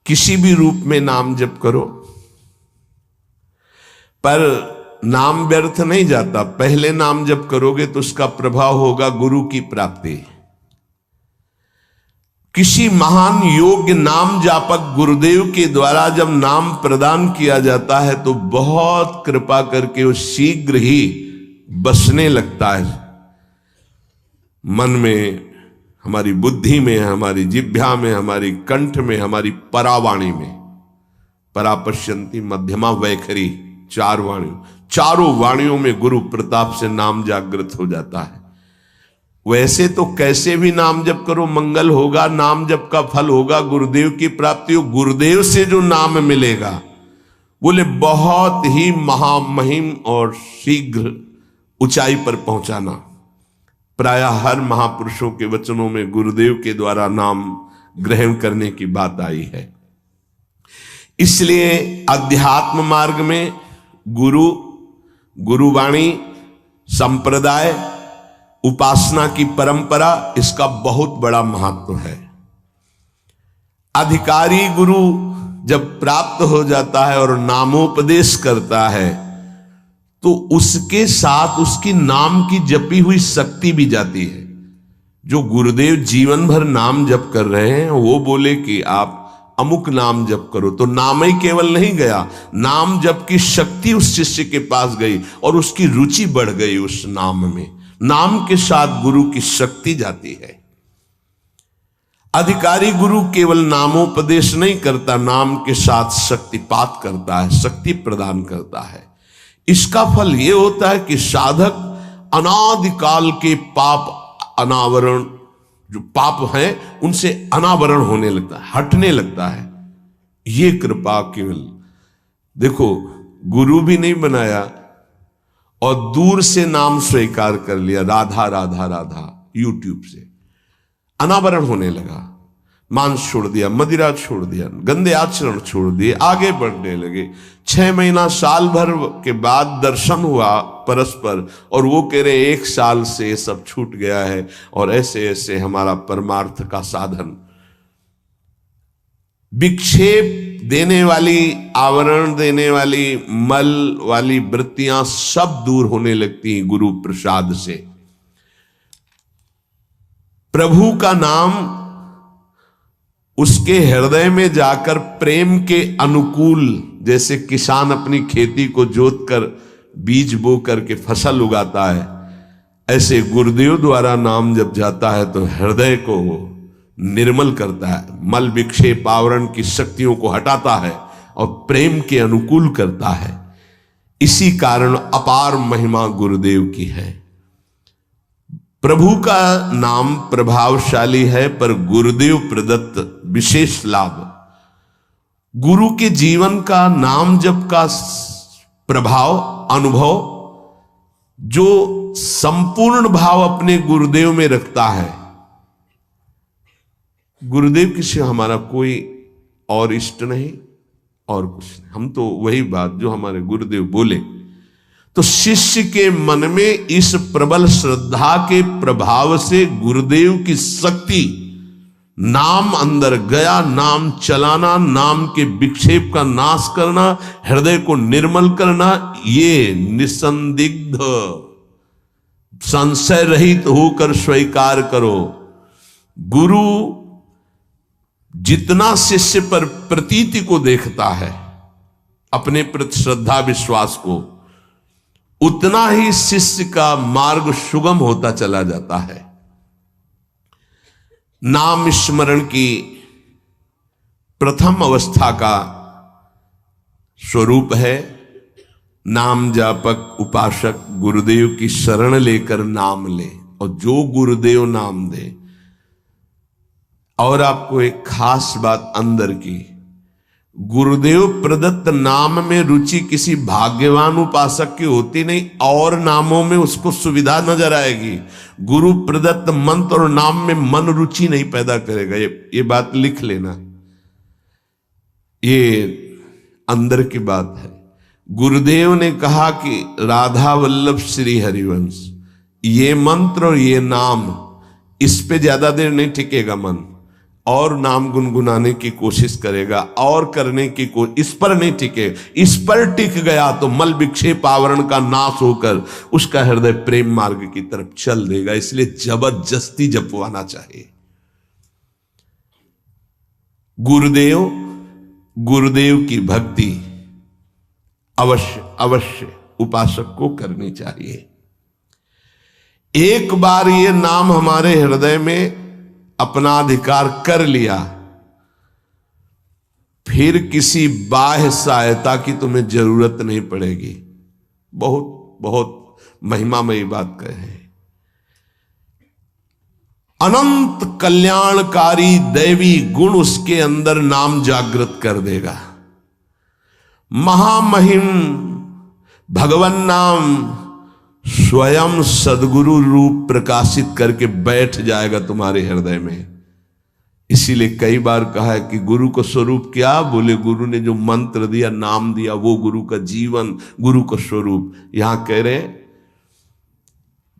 किसी भी रूप में नाम जप करो, पर नाम व्यर्थ नहीं जाता। पहले नाम जप करोगे तो उसका प्रभाव होगा गुरु की प्राप्ति। किसी महान योग्य नाम जापक गुरुदेव के द्वारा जब नाम प्रदान किया जाता है तो बहुत कृपा करके वो शीघ्र ही बसने लगता है मन में, हमारी बुद्धि में, हमारी जिह्वा में, हमारी कंठ में, हमारी परावाणी में। परापश्यंती मध्यमा वैखरी, चार वाणियों, चारों वाणियों में गुरु प्रताप से नाम जागृत हो जाता है। वैसे तो कैसे भी नाम जप करो मंगल होगा, नाम जप का फल होगा, गुरुदेव की प्राप्ति हो। गुरुदेव से जो नाम मिलेगा बोले बहुत ही महामहिम और शीघ्र ऊंचाई पर पहुंचाना। प्रायः हर महापुरुषों के वचनों में गुरुदेव के द्वारा नाम ग्रहण करने की बात आई है। इसलिए अध्यात्म मार्ग में गुरु, गुरुवाणी, संप्रदाय, उपासना की परंपरा, इसका बहुत बड़ा महत्व है। अधिकारी गुरु जब प्राप्त हो जाता है और नामोपदेश करता है तो उसके साथ उसकी नाम की जपी हुई शक्ति भी जाती है। जो गुरुदेव जीवन भर नाम जप कर रहे हैं, वो बोले कि आप अमुक नाम जप करो, तो नाम ही केवल नहीं गया, नाम जप की शक्ति उस शिष्य के पास गई और उसकी रुचि बढ़ गई उस नाम में। नाम के साथ गुरु की शक्ति जाती है। अधिकारी गुरु केवल नामोपदेश नहीं करता, नाम के साथ शक्तिपात करता है, शक्ति प्रदान करता है। इसका फल यह होता है कि साधक अनादिकाल के पाप अनावरण, जो पाप हैं उनसे अनावरण होने लगता है, हटने लगता है। ये कृपा केवल देखो, गुरु भी नहीं बनाया और दूर से नाम स्वीकार कर लिया, राधा राधा राधा, यूट्यूब से अनावरण होने लगा। मांस छोड़ दिया, मदिरा छोड़ दिया, गंदे आचरण छोड़ दिए, आगे बढ़ने लगे। 6 महीना साल भर के बाद दर्शन हुआ परस्पर, और वो कह रहे 1 साल से सब छूट गया है, और ऐसे ऐसे हमारा परमार्थ का साधन, विक्षेप देने वाली, आवरण देने वाली, मल वाली वृत्तियां सब दूर होने लगती हैं गुरु प्रसाद से। प्रभु का नाम उसके हृदय में जाकर प्रेम के अनुकूल, जैसे किसान अपनी खेती को जोत कर बीज बो करके फसल उगाता है, ऐसे गुरुदेव द्वारा नाम जब जाता है तो हृदय को निर्मल करता है, मल विक्षेप आवरण की शक्तियों को हटाता है और प्रेम के अनुकूल करता है। इसी कारण अपार महिमा गुरुदेव की है। प्रभु का नाम प्रभावशाली है, पर गुरुदेव प्रदत्त विशेष लाभ। गुरु के जीवन का नाम जप का प्रभाव, अनुभव, जो संपूर्ण भाव अपने गुरुदेव में रखता है। गुरुदेव की सिवा हमारा कोई और इष्ट नहीं और कुछ नहीं, हम तो वही बात जो हमारे गुरुदेव बोले। तो शिष्य के मन में इस प्रबल श्रद्धा के प्रभाव से गुरुदेव की शक्ति, नाम अंदर गया, नाम चलाना, नाम के विक्षेप का नाश करना, हृदय को निर्मल करना, ये निसंदिग्ध संशय रहित होकर स्वीकार करो। गुरु जितना शिष्य पर प्रतीति को देखता है, अपने प्रति श्रद्धा विश्वास को, उतना ही शिष्य का मार्ग सुगम होता चला जाता है। नाम स्मरण की प्रथम अवस्था का स्वरूप है नाम जापक उपासक गुरुदेव की शरण लेकर नाम ले, और जो गुरुदेव नाम दे। और आपको एक खास बात अंदर की, गुरुदेव प्रदत्त नाम में रुचि किसी भाग्यवान उपासक की होती नहीं, और नामों में उसको सुविधा नजर आएगी। गुरु प्रदत्त मंत्र और नाम में मन रुचि नहीं पैदा करेगा। ये बात लिख लेना, ये अंदर की बात है। गुरुदेव ने कहा कि राधा वल्लभ श्री हरिवंश, ये मंत्र और ये नाम, इस पे ज्यादा देर नहीं टिकेगा मन, और नाम गुनगुनाने की कोशिश करेगा, और करने की इस पर नहीं टिके। इस पर टिक गया तो मल विक्षेप आवरण का नाश होकर उसका हृदय प्रेम मार्ग की तरफ चल देगा। इसलिए जबरदस्ती जपवाना चाहिए। गुरुदेव की भक्ति अवश्य उपासक को करनी चाहिए। एक बार ये नाम हमारे हृदय में अपना अधिकार कर लिया, फिर किसी बाह्य सहायता की तुम्हें जरूरत नहीं पड़ेगी। बहुत बहुत महिमामयी बात कहे। अनंत कल्याणकारी दैवी गुण उसके अंदर नाम जागृत कर देगा। महामहिम भगवान नाम स्वयं सदगुरु रूप प्रकाशित करके बैठ जाएगा तुम्हारे हृदय में। इसीलिए कई बार कहा है कि गुरु को स्वरूप क्या, बोले गुरु ने जो मंत्र दिया, नाम दिया, वो गुरु का जीवन, गुरु का स्वरूप। यहां कह रहे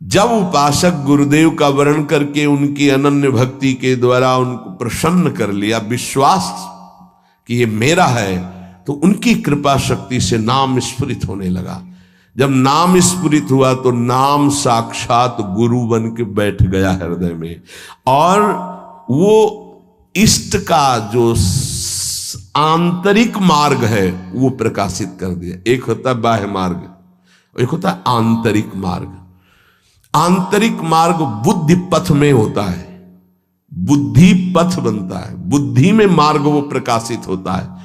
जब उपासक गुरुदेव का वर्ण करके उनकी अनन्य भक्ति के द्वारा उनको प्रसन्न कर लिया, विश्वास कि ये मेरा है, तो उनकी कृपा शक्ति से नाम स्फुरित होने लगा। जब नाम स्फुरित हुआ तो नाम साक्षात गुरु बन के बैठ गया हृदय में, और वो इष्ट का जो आंतरिक मार्ग है वो प्रकाशित कर दिया। एक होता है बाह्य मार्ग, एक होता है आंतरिक मार्ग। आंतरिक मार्ग बुद्धि पथ में होता है, बुद्धि पथ बनता है, बुद्धि में मार्ग वो प्रकाशित होता है।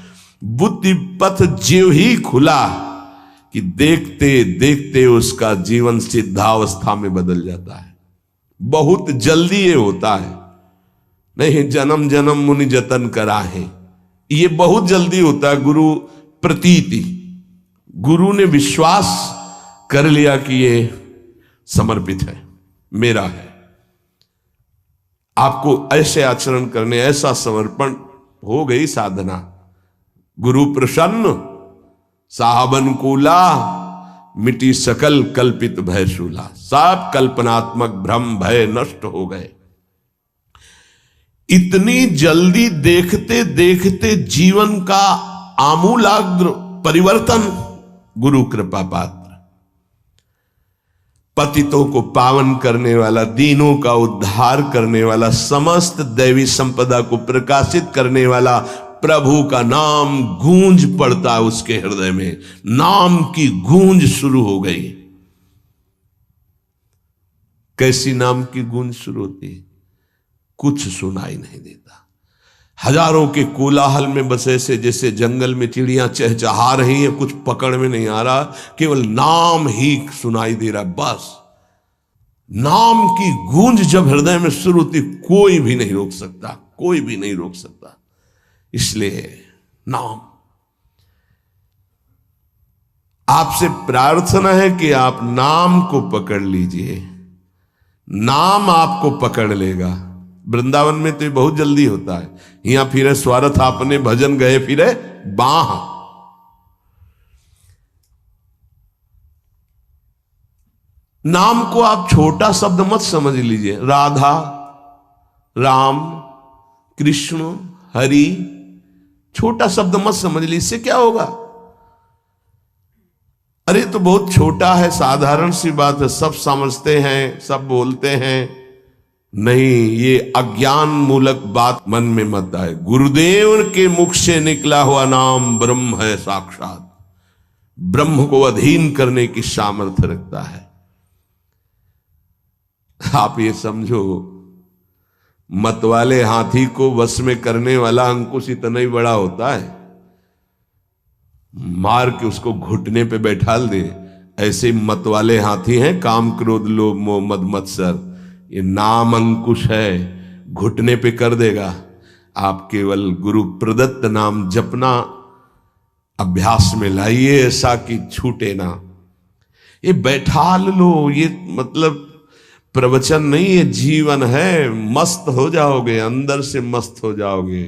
बुद्धि पथ ज्यों ही खुला कि देखते देखते उसका जीवन सिद्धावस्था में बदल जाता है। बहुत जल्दी ये होता है, नहीं जन्म जन्म मुनि जतन करा है, ये बहुत जल्दी होता है। गुरु प्रतीति, गुरु ने विश्वास कर लिया कि ये समर्पित है, मेरा है। आपको ऐसे आचरण करने, ऐसा समर्पण, हो गई साधना। गुरु प्रसन्न साहब अनुकूला, मिटी सकल कल्पित भय शूला। सब कल्पनात्मक भ्रम भय नष्ट हो गए। इतनी जल्दी देखते देखते जीवन का आमूलाग्र परिवर्तन गुरु कृपा पात्र, पतितों को पावन करने वाला, दीनों का उद्धार करने वाला, समस्त दैवी संपदा को प्रकाशित करने वाला प्रभु का नाम गूंज पड़ता है उसके हृदय में। नाम की गूंज शुरू हो गई। कैसी नाम की गूंज शुरू होती है? कुछ सुनाई नहीं देता। हजारों के कोलाहल में बस ऐसे जैसे जंगल में चिड़ियां चहचहा रही हैं, कुछ पकड़ में नहीं आ रहा, केवल नाम ही सुनाई दे रहा। बस नाम की गूंज जब हृदय में शुरू होती, कोई भी नहीं रोक सकता, कोई भी नहीं रोक सकता। इसलिए नाम, आपसे प्रार्थना है कि आप नाम को पकड़ लीजिए, नाम आपको पकड़ लेगा। वृंदावन में तो ये बहुत जल्दी होता है। यहां फिरे स्वार्थ आपने भजन गए फिरे बाह। नाम को आप छोटा शब्द मत समझ लीजिए। राधा, राम, कृष्ण, हरि, छोटा शब्द मत समझ लीजिए। इससे क्या होगा? अरे तो बहुत छोटा है, साधारण सी बात है, सब समझते हैं, सब बोलते हैं। नहीं, ये अज्ञान मूलक बात मन में मत आए। गुरुदेव के मुख से निकला हुआ नाम ब्रह्म है साक्षात। ब्रह्म को अधीन करने की सामर्थ्य रखता है। आप ये समझो, मतवाले हाथी को वश में करने वाला अंकुश इतना ही बड़ा होता है, मार के उसको घुटने पे बैठाल दे। ऐसे मतवाले हाथी हैं काम, क्रोध, लोभ, मोह, मद, मत्सर। ये नाम अंकुश है, घुटने पे कर देगा। आप केवल गुरु प्रदत्त नाम जपना अभ्यास में लाइए, ऐसा कि छूटे ना। ये बैठाल लो, ये मतलब प्रवचन नहीं, ये जीवन है। मस्त हो जाओगे, अंदर से मस्त हो जाओगे।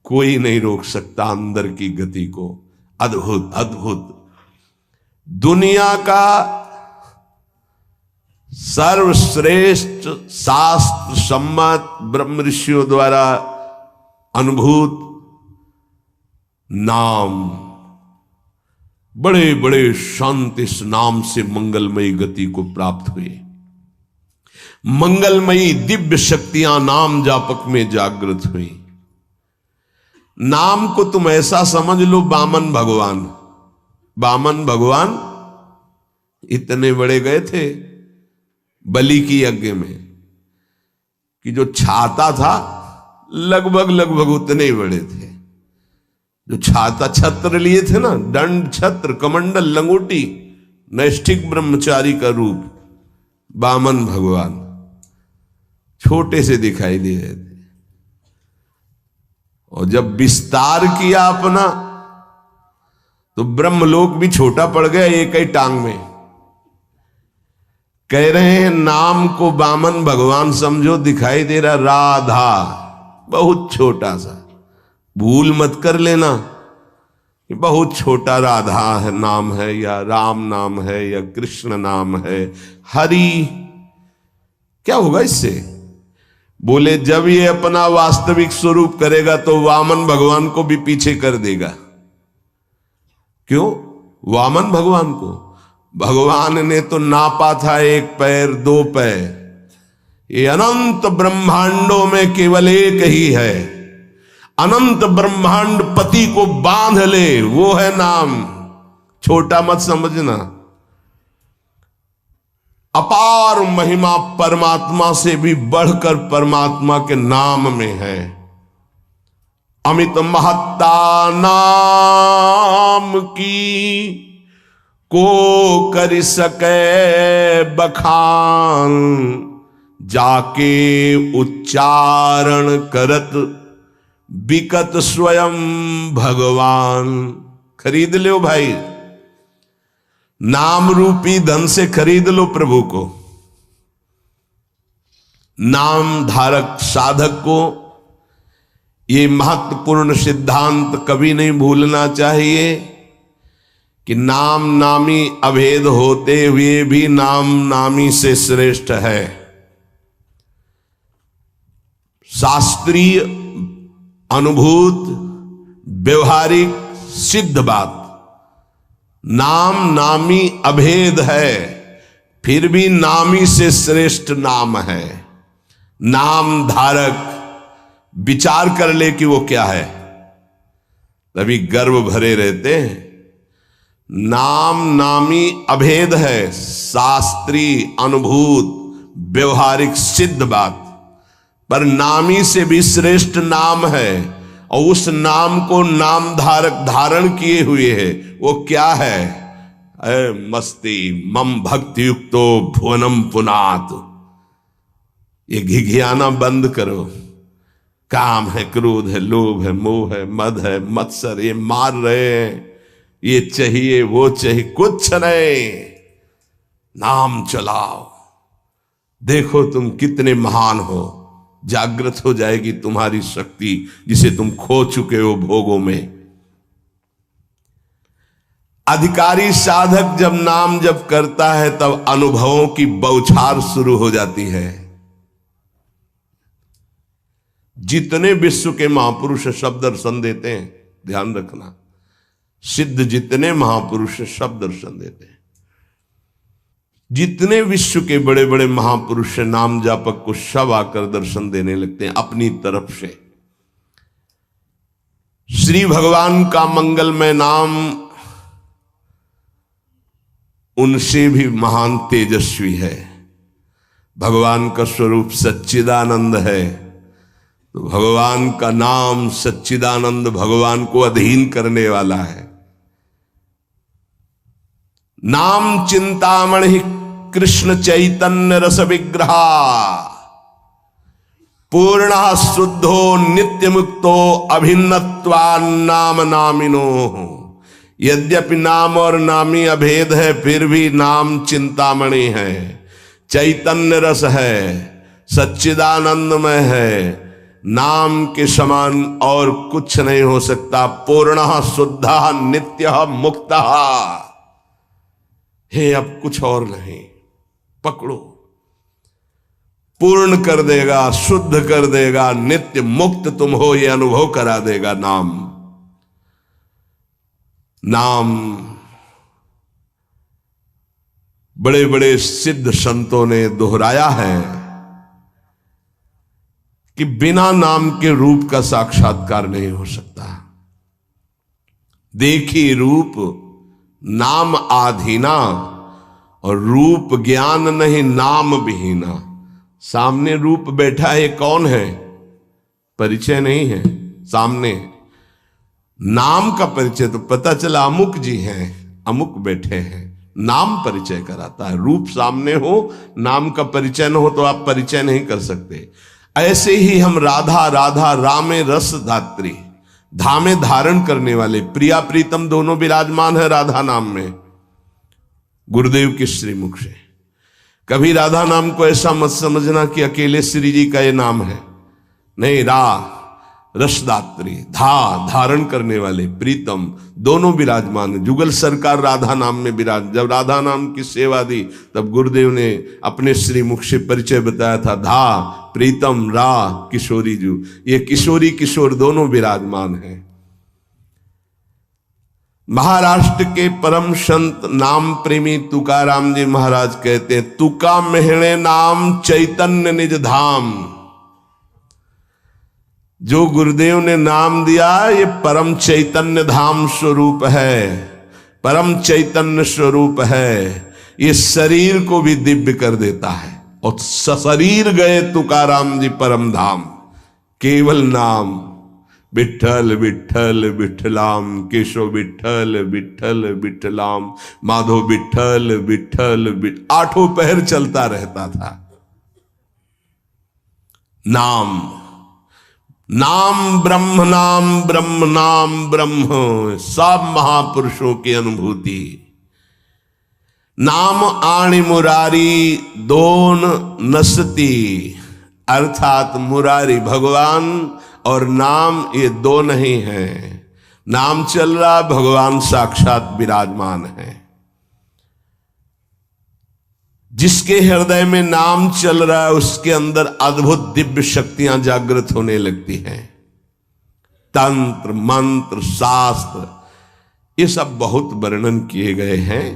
कोई नहीं रोक सकता अंदर की गति को। अद्भुत अद्भुत। दुनिया का सर्वश्रेष्ठ शास्त्र सम्मत ब्रह्म ऋषियों द्वारा अनुभूत नाम, बड़े बड़े संत इस नाम से मंगलमयी गति को प्राप्त हुए। मंगलमयी दिव्य शक्तियां नाम जापक में जागृत हुई। नाम को तुम ऐसा समझ लो, वामन भगवान, वामन भगवान इतने बड़े गए थे बलि की यज्ञ में कि जो छाता था लगभग लगभग उतने ही बड़े थे। जो छाता, छत्र लिए थे ना, दंड, छत्र, कमंडल, लंगोटी, नैष्ठिक ब्रह्मचारी का रूप, वामन भगवान छोटे से दिखाई दे रहे थे। और जब विस्तार किया अपना तो ब्रह्मलोक भी छोटा पड़ गया एक ही टांग में। कह रहे हैं नाम को वामन भगवान समझो, दिखाई दे रहा राधा, बहुत छोटा सा। भूल मत कर लेना कि बहुत छोटा राधा है नाम है, या राम नाम है, या कृष्ण नाम है, हरि। क्या होगा इससे? बोले जब ये अपना वास्तविक स्वरूप करेगा तो वामन भगवान को भी पीछे कर देगा। क्यों? वामन भगवान को, भगवान ने तो नापा था 1 पैर 2 पैर, ये अनंत ब्रह्मांडों में केवल एक ही है। अनंत ब्रह्मांड पति को बांध ले, वो है नाम। छोटा मत समझना। अपार महिमा परमात्मा से भी बढ़कर परमात्मा के नाम में है। अमित महत्ता नाम की को कर सके बखान, जाके उच्चारण करत बिकत स्वयं भगवान। खरीद लो भाई, नाम रूपी धन से खरीद लो प्रभु को। नाम धारक साधक को ये महत्वपूर्ण सिद्धांत कभी नहीं भूलना चाहिए कि नाम नामी अभेद होते हुए भी नाम नामी से श्रेष्ठ है। शास्त्रीय अनुभूत व्यवहारिक सिद्ध बात, नाम नामी अभेद है, फिर भी नामी से श्रेष्ठ नाम है। नाम धारक विचार कर ले कि वो क्या है, तभी गर्व भरे रहते हैं। नाम नामी अभेद है, शास्त्रीय अनुभूत व्यवहारिक सिद्ध बात, पर नामी से भी श्रेष्ठ नाम है। और उस नाम को नाम धारक धारण किए हुए है, वो क्या है? मस्ती मम भक्ति युक्तो भुवनम पुनात। ये घिघियाना बंद करो। काम है, क्रोध है, लोभ है, मोह है, मद है, मत्सर, ये मार रहे हैं, ये चाहिए वो चाहिए, कुछ नहीं। नाम चलाओ, देखो तुम कितने महान हो। जागृत हो जाएगी तुम्हारी शक्ति जिसे तुम खो चुके हो भोगों में। अधिकारी साधक जब नाम जप करता है तब अनुभवों की बौछार शुरू हो जाती है। जितने विश्व के महापुरुष सब दर्शन देते हैं, ध्यान रखना, सिद्ध जितने महापुरुष सब दर्शन देते हैं। जितने विश्व के बड़े बड़े महापुरुष नाम जापक को सब आकर दर्शन देने लगते हैं अपनी तरफ से। श्री भगवान का मंगलमय नाम उनसे भी महान तेजस्वी है। भगवान का स्वरूप सच्चिदानंद है, तो भगवान का नाम सच्चिदानंद भगवान को अधीन करने वाला है। नाम चिंतामणि कृष्ण चैतन्य रस विग्रहा, पूर्ण शुद्धो नित्य मुक्तो अभिन्नत्वा नाम नामिनो। यद्यपि नाम और नामी अभेद है, फिर भी नाम चिंतामणि है, चैतन्य रस है, सच्चिदानंदमय है। नाम के समान और कुछ नहीं हो सकता। पूर्ण शुद्ध नित्य मुक्त है, अब कुछ और नहीं। पकड़ो, पूर्ण कर देगा, शुद्ध कर देगा, नित्य मुक्त तुम हो ये अनुभव करा देगा नाम। नाम बड़े बड़े सिद्ध संतों ने दोहराया है कि बिना नाम के रूप का साक्षात्कार नहीं हो सकता। देखी रूप नाम आधीना, और रूप ज्ञान नहीं नाम विहीना। सामने रूप बैठा है, कौन है? परिचय नहीं है सामने। नाम का परिचय तो पता चला अमुक जी हैं, अमुक बैठे हैं। नाम परिचय कराता है। रूप सामने हो, नाम का परिचय न हो तो आप परिचय नहीं कर सकते। ऐसे ही हम राधा राधा रामे रस धात्री, धामे धारण करने वाले, प्रिया प्रीतम दोनों विराजमान है राधा नाम में, गुरुदेव के श्रीमुख से। कभी राधा नाम को ऐसा मत समझना कि अकेले श्री जी का ये नाम है, नहीं। रसदात्री, धारण करने वाले, प्रीतम दोनों विराजमान है। जुगल सरकार राधा नाम में विराज। जब राधा नाम की सेवा दी तब गुरुदेव ने अपने श्रीमुख से परिचय बताया था, प्रीतम किशोरी जू। ये किशोरी किशोर दोनों विराजमान हैं। महाराष्ट्र के परम संत नाम प्रेमी तुकाराम जी महाराज कहते हैं, तुका मेहणे नाम चैतन्य निज धाम। जो गुरुदेव ने नाम दिया ये परम चैतन्य धाम स्वरूप है, परम चैतन्य स्वरूप है। ये शरीर को भी दिव्य कर देता है। और सशरीर गए तुकाराम जी परम धाम, केवल नाम विठ्ठल विठ्ठल विठ्ठलाम, केशव विठ्ठल विठ्ठल विठ्ठलाम, माधव विठ्ठल विठ्ठल, आठों पहर चलता रहता था। नाम नाम ब्रह्म, नाम ब्रह्म, नाम ब्रह्म, सब महापुरुषों की अनुभूति। नाम आणी मुरारी दोन नसती, अर्थात मुरारी भगवान और नाम ये दो नहीं है। नाम चल रहा, भगवान साक्षात विराजमान है। जिसके हृदय में नाम चल रहा है उसके अंदर अद्भुत दिव्य शक्तियां जागृत होने लगती हैं। तंत्र मंत्र शास्त्र ये सब बहुत वर्णन किए गए हैं,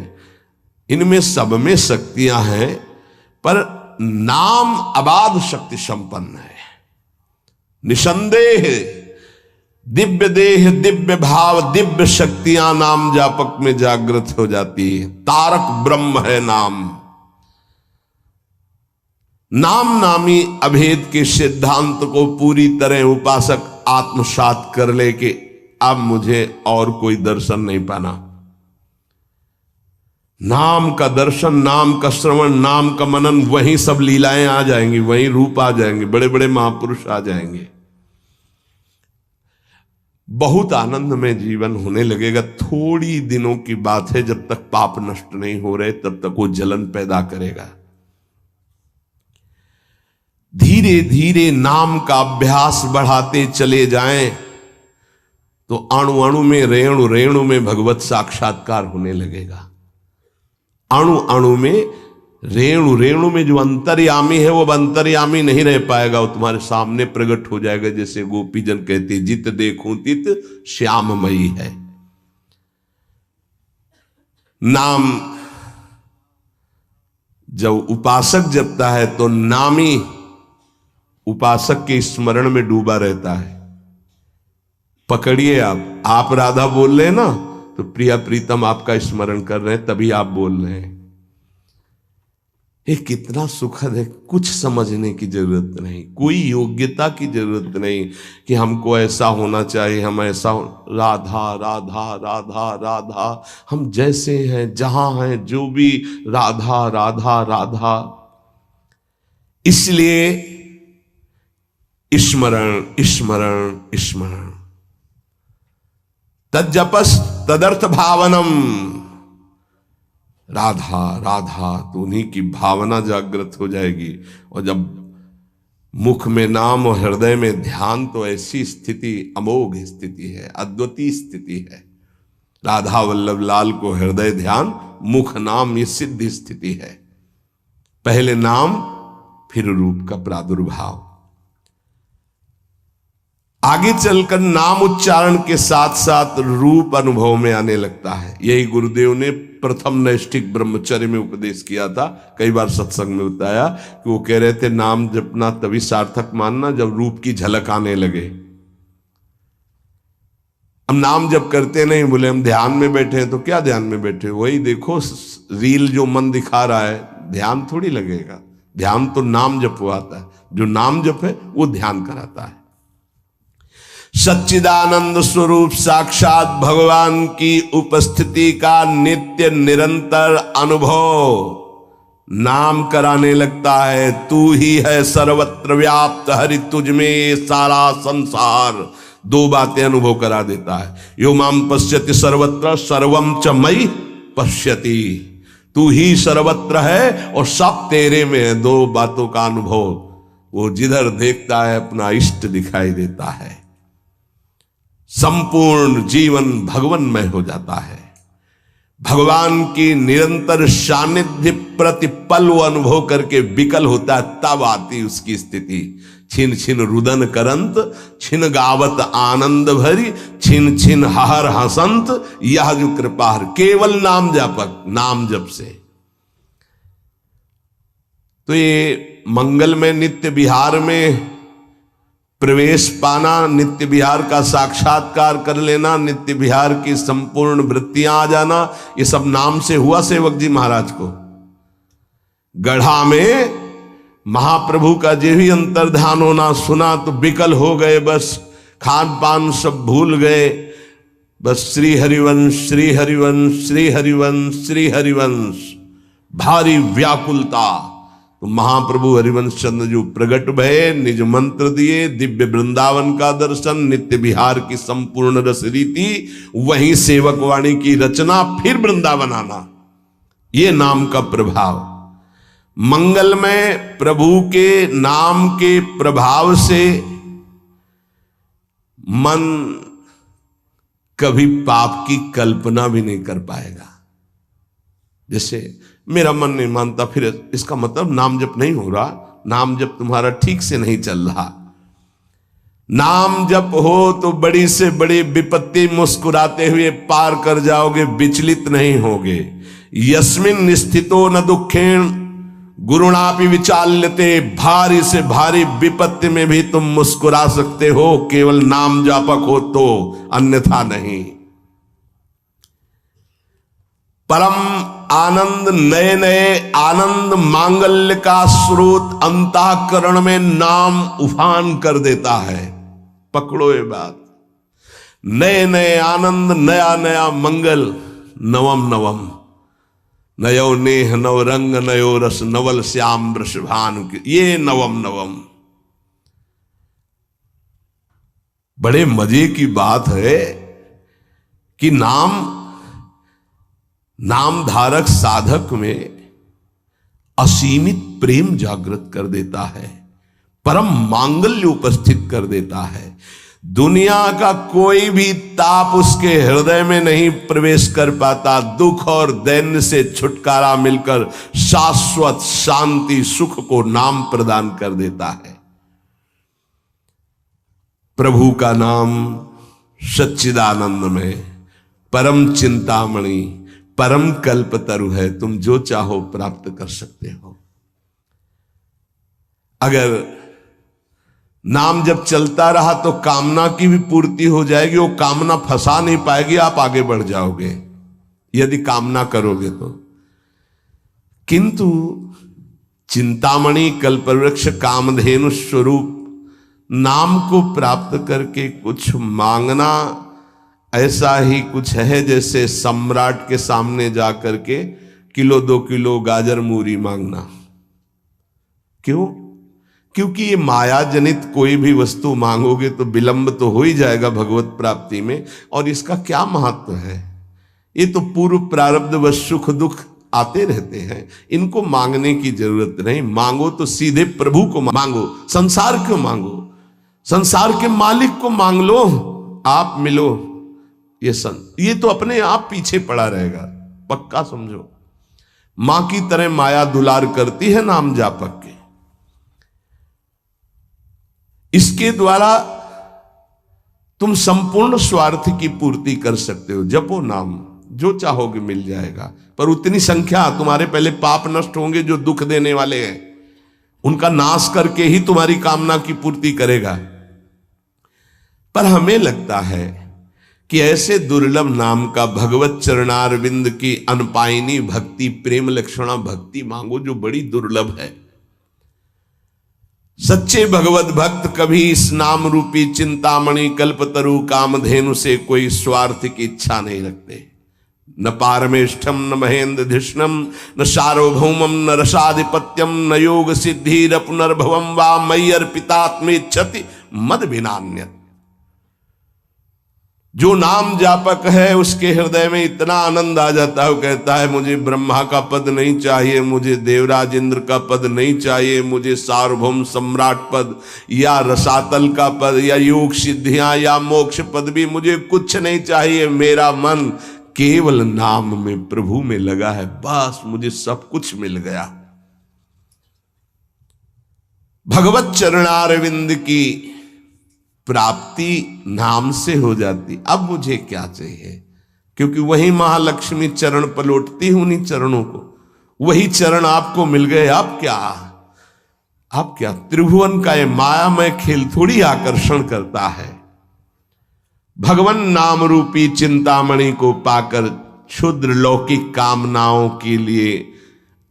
इनमें सब में शक्तियां हैं, पर नाम अबाध शक्ति संपन्न है। निसंदेह दिव्य देह, दिव्य भाव, दिव्य शक्तियां नाम जापक में जागृत हो जाती है। तारक ब्रह्म है नाम। नाम नामी अभेद के सिद्धांत को पूरी तरह उपासक आत्मसात कर ले कि अब मुझे और कोई दर्शन नहीं पाना। नाम का दर्शन, नाम का श्रवण, नाम का मनन, वहीं सब लीलाएं आ जाएंगी, वहीं रूप आ जाएंगे, बड़े बड़े महापुरुष आ जाएंगे। बहुत आनंद में जीवन होने लगेगा। थोड़ी दिनों की बात है, जब तक पाप नष्ट नहीं हो रहे तब तक वो जलन पैदा करेगा। धीरे धीरे नाम का अभ्यास बढ़ाते चले जाएं तो अणु अणु में, रेणु रेणु में भगवत साक्षात्कार होने लगेगा। अणु अणु में, रेणु रेणु में जो अंतर्यामी है वो अंतर्यामी नहीं रह पाएगा, वो तुम्हारे सामने प्रकट हो जाएगा। जैसे गोपीजन कहते, जित देखूं तित श्याममयी है। नाम जब उपासक जपता है तो नामी उपासक के स्मरण में डूबा रहता है। पकड़िए, आप राधा बोल रहे हैं ना, तो प्रिया प्रीतम आपका स्मरण कर रहे हैं, तभी आप बोल रहे हैं। ये कितना सुखद है। कुछ समझने की जरूरत नहीं, कोई योग्यता की जरूरत नहीं कि हमको ऐसा होना चाहिए, हम ऐसा राधा राधा राधा राधा, हम जैसे हैं, जहां हैं, जो भी राधा राधा राधा। इसलिए स्मरण स्मरण स्मरण, तज्जपस तदर्थ भावनम। राधा राधा तो उन्हीं की भावना जागृत हो जाएगी। और जब मुख में नाम और हृदय में ध्यान, तो ऐसी स्थिति अमोघ स्थिति है, अद्वितीय स्थिति है। राधा वल्लभ लाल को हृदय ध्यान, मुख नाम, ये सिद्ध स्थिति है। पहले नाम, फिर रूप का प्रादुर्भाव। आगे चलकर नाम उच्चारण के साथ साथ रूप अनुभव में आने लगता है। यही गुरुदेव ने प्रथम नैष्ठिक ब्रह्मचर्य में उपदेश किया था। कई बार सत्संग में बताया कि वो कह रहे थे, नाम जपना तभी सार्थक मानना जब रूप की झलक आने लगे। हम नाम जप करते नहीं, बोले हम ध्यान में बैठे हैं, तो क्या ध्यान में बैठे, वही देखो रील जो मन दिखा रहा है, ध्यान थोड़ी लगेगा। ध्यान तो नाम जपवाता है, जो नाम जप है वो ध्यान कराता है। सच्चिदानंद स्वरूप साक्षात भगवान की उपस्थिति का नित्य निरंतर अनुभव नाम कराने लगता है। तू ही है सर्वत्र व्याप्त, हरि तुझ में सारा संसार। दो बातें अनुभव करा देता है। यो माम पश्यति सर्वत्र सर्वम च मयि पश्यति। तू ही सर्वत्र है और सब तेरे में है। दो बातों का अनुभव। वो जिधर देखता है अपना इष्ट दिखाई देता है। संपूर्ण जीवन भगवन्मय हो जाता है। भगवान की निरंतर सानिध्य प्रतिपल वो अनुभव करके विकल होता है, तब आती उसकी स्थिति। छिन छिन रुदन करंत, छिन गावत आनंद भरी, छिन छिन हर हसंत, यह जो कृपाहर। केवल नाम जापक, नाम जप से। तो ये मंगल में नित्य विहार में प्रवेश पाना, नित्य विहार का साक्षात्कार कर लेना, नित्य विहार की संपूर्ण वृत्तियां आ जाना, ये सब नाम से हुआ सेवक जी महाराज को। गढ़ा में महाप्रभु का जो भी अंतर्ध्यान होना सुना तो विकल हो गए, बस खान पान सब भूल गए, बस श्री हरिवंश श्री हरिवंश श्री हरिवंश श्री हरिवंश, भारी व्याकुलता। तो महाप्रभु हरिवंश चंद्र जो प्रगट भये, निज मंत्र दिए, दिव्य वृंदावन का दर्शन, नित्य विहार की संपूर्ण रस रीति, वहीं सेवक वाणी की रचना, फिर वृंदावन आना, ये नाम का प्रभाव। मंगल में प्रभु के नाम के प्रभाव से मन कभी पाप की कल्पना भी नहीं कर पाएगा। जैसे मेरा मन नहीं मानता, फिर इसका मतलब नाम जप नहीं हो रहा, नाम जप तुम्हारा ठीक से नहीं चल रहा। नाम जप हो तो बड़ी से बड़ी विपत्ति मुस्कुराते हुए पार कर जाओगे, विचलित नहीं होगे। यस्मिन स्थितो न दुखेण गुरुणापि विचाल्यते, भारी से भारी विपत्ति में भी तुम मुस्कुरा सकते हो, केवल नाम जापक हो तो, अन्यथा नहीं। परम आनंद, नए नए आनंद मांगल्य का स्रोत अंतःकरण में नाम उफान कर देता है। पकड़ो ये बात, नए नए आनंद, नया नया मंगल, नवम नवम, नयो नेह नव रंग नयो रस, नवल श्याम वृषभान, ये नवम नवम। बड़े मजे की बात है कि नाम धारक साधक में असीमित प्रेम जागृत कर देता है, परम मांगल्य उपस्थित कर देता है। दुनिया का कोई भी ताप उसके हृदय में नहीं प्रवेश कर पाता। दुख और दैन्य से छुटकारा मिलकर शाश्वत शांति सुख को नाम प्रदान कर देता है। प्रभु का नाम सच्चिदानंद में परम चिंतामणि, परम कल्पतरु है, तुम जो चाहो प्राप्त कर सकते हो। अगर नाम जब चलता रहा तो कामना की भी पूर्ति हो जाएगी, वो कामना फंसा नहीं पाएगी, आप आगे बढ़ जाओगे यदि कामना करोगे तो। किंतु चिंतामणि कल्पवृक्ष कामधेनु स्वरूप नाम को प्राप्त करके कुछ मांगना ऐसा ही कुछ है जैसे सम्राट के सामने जाकर के किलो 2 किलो गाजर मूरी मांगना। क्यों? क्योंकि ये माया जनित कोई भी वस्तु मांगोगे तो विलंब तो हो ही जाएगा भगवत प्राप्ति में, और इसका क्या महत्व है? ये तो पूर्व प्रारब्ध व सुख दुख आते रहते हैं, इनको मांगने की जरूरत नहीं। मांगो तो सीधे प्रभु को मांगो, संसार क्यों मांगो? संसार के मालिक को मांग लो, आप मिलो। ये तो अपने आप पीछे पड़ा रहेगा, पक्का समझो। मां की तरह माया दुलार करती है नाम जापक के। इसके द्वारा तुम संपूर्ण स्वार्थ की पूर्ति कर सकते हो। जपो नाम, जो चाहोगे मिल जाएगा, पर उतनी संख्या तुम्हारे पहले पाप नष्ट होंगे जो दुख देने वाले हैं, उनका नाश करके ही तुम्हारी कामना की पूर्ति करेगा। पर हमें लगता है कि ऐसे दुर्लभ नाम का भगवत चरणारविंद की अनपायनी भक्ति, प्रेम लक्षणा भक्ति मांगो जो बड़ी दुर्लभ है। सच्चे भगवत भक्त कभी इस नाम रूपी चिंतामणि कल्पतरु कामधेनु से कोई स्वार्थ की इच्छा नहीं रखते। न पारमेष्ठम न महेंद्र धिष्णम न सार्वभौमम न रसाधिपत्यम न योग सिद्धि पुनर्भवम वा मयि अर्पितात्मेच्छति मद विनान्यत। जो नाम जापक है उसके हृदय में इतना आनंद आ जाता है, वो कहता है मुझे ब्रह्मा का पद नहीं चाहिए, मुझे देवराज इंद्र का पद नहीं चाहिए, मुझे सार्वभौम सम्राट पद या रसातल का पद या योग सिद्धियां या मोक्ष पद भी मुझे कुछ नहीं चाहिए। मेरा मन केवल नाम में प्रभु में लगा है, बस मुझे सब कुछ मिल गया। भगवत चरणारविंद की प्राप्ति नाम से हो जाती। अब मुझे क्या चाहिए, क्योंकि वही महालक्ष्मी चरण पलटती हूं उन्हीं चरणों को, वही चरण आपको मिल गए। अब क्या त्रिभुवन का ये मायामय खेल थोड़ी आकर्षण करता है। भगवान नाम रूपी चिंतामणि को पाकर क्षुद्र लौकिक कामनाओं के लिए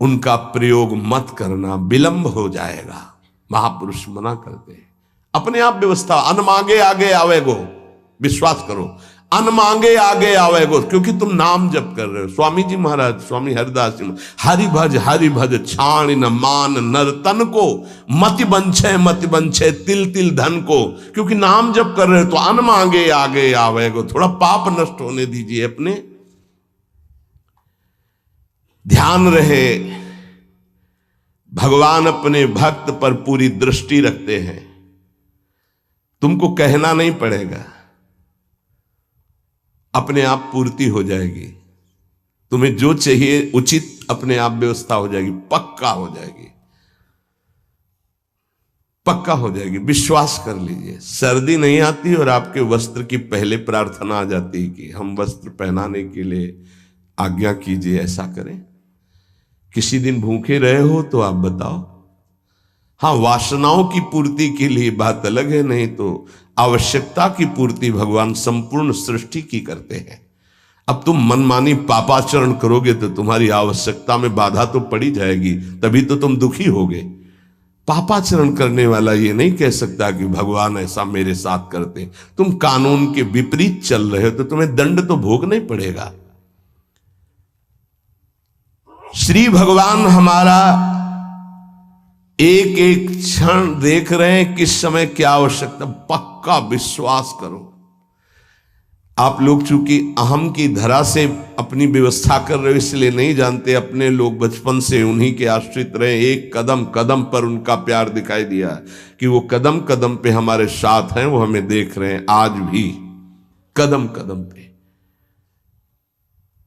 उनका प्रयोग मत करना, विलंब हो जाएगा। महापुरुष मना करते हैं। अपने आप व्यवस्था, अन मांगे आगे आवेगो, विश्वास करो, अन मांगे आगे आवेगो, क्योंकि तुम नाम जप कर रहे हो। स्वामी जी महाराज, स्वामी हरिदास जी, हरि भज छाण न मान नर तन को, मति बंछे तिल तिल धन को, क्योंकि नाम जप कर रहे हो तो अन मांगे आगे आवेगो। थोड़ा पाप नष्ट होने दीजिए अपने। ध्यान रहे, भगवान अपने भक्त पर पूरी दृष्टि रखते हैं। तुमको कहना नहीं पड़ेगा, अपने आप पूर्ति हो जाएगी। तुम्हें जो चाहिए उचित अपने आप व्यवस्था हो जाएगी, पक्का हो जाएगी, पक्का हो जाएगी। विश्वास कर लीजिए। सर्दी नहीं आती और आपके वस्त्र की पहले प्रार्थना आ जाती है कि हम वस्त्र पहनाने के लिए आज्ञा कीजिए, ऐसा करें। किसी दिन भूखे रहे हो तो आप बताओ। हाँ, वासनाओं की पूर्ति के लिए बात अलग है, नहीं तो आवश्यकता की पूर्ति भगवान संपूर्ण सृष्टि की करते हैं। अब तुम मनमानी पापाचरण करोगे तो तुम्हारी आवश्यकता में बाधा तो पड़ी जाएगी, तभी तो तुम दुखी होगे। पापाचरण करने वाला ये नहीं कह सकता कि भगवान ऐसा मेरे साथ करते। तुम कानून के विपरीत चल रहे हो तो तुम्हें दंड तो भोगना ही पड़ेगा। श्री भगवान हमारा एक एक क्षण देख रहे हैं, किस समय क्या आवश्यकता। पक्का विश्वास करो। आप लोग चूंकि अहम की धरा से अपनी व्यवस्था कर रहे हो इसलिए नहीं जानते। अपने लोग बचपन से उन्हीं के आश्रित रहे, एक कदम कदम पर उनका प्यार दिखाई दिया कि वो कदम कदम पे हमारे साथ हैं, वो हमें देख रहे हैं आज भी कदम कदम पे।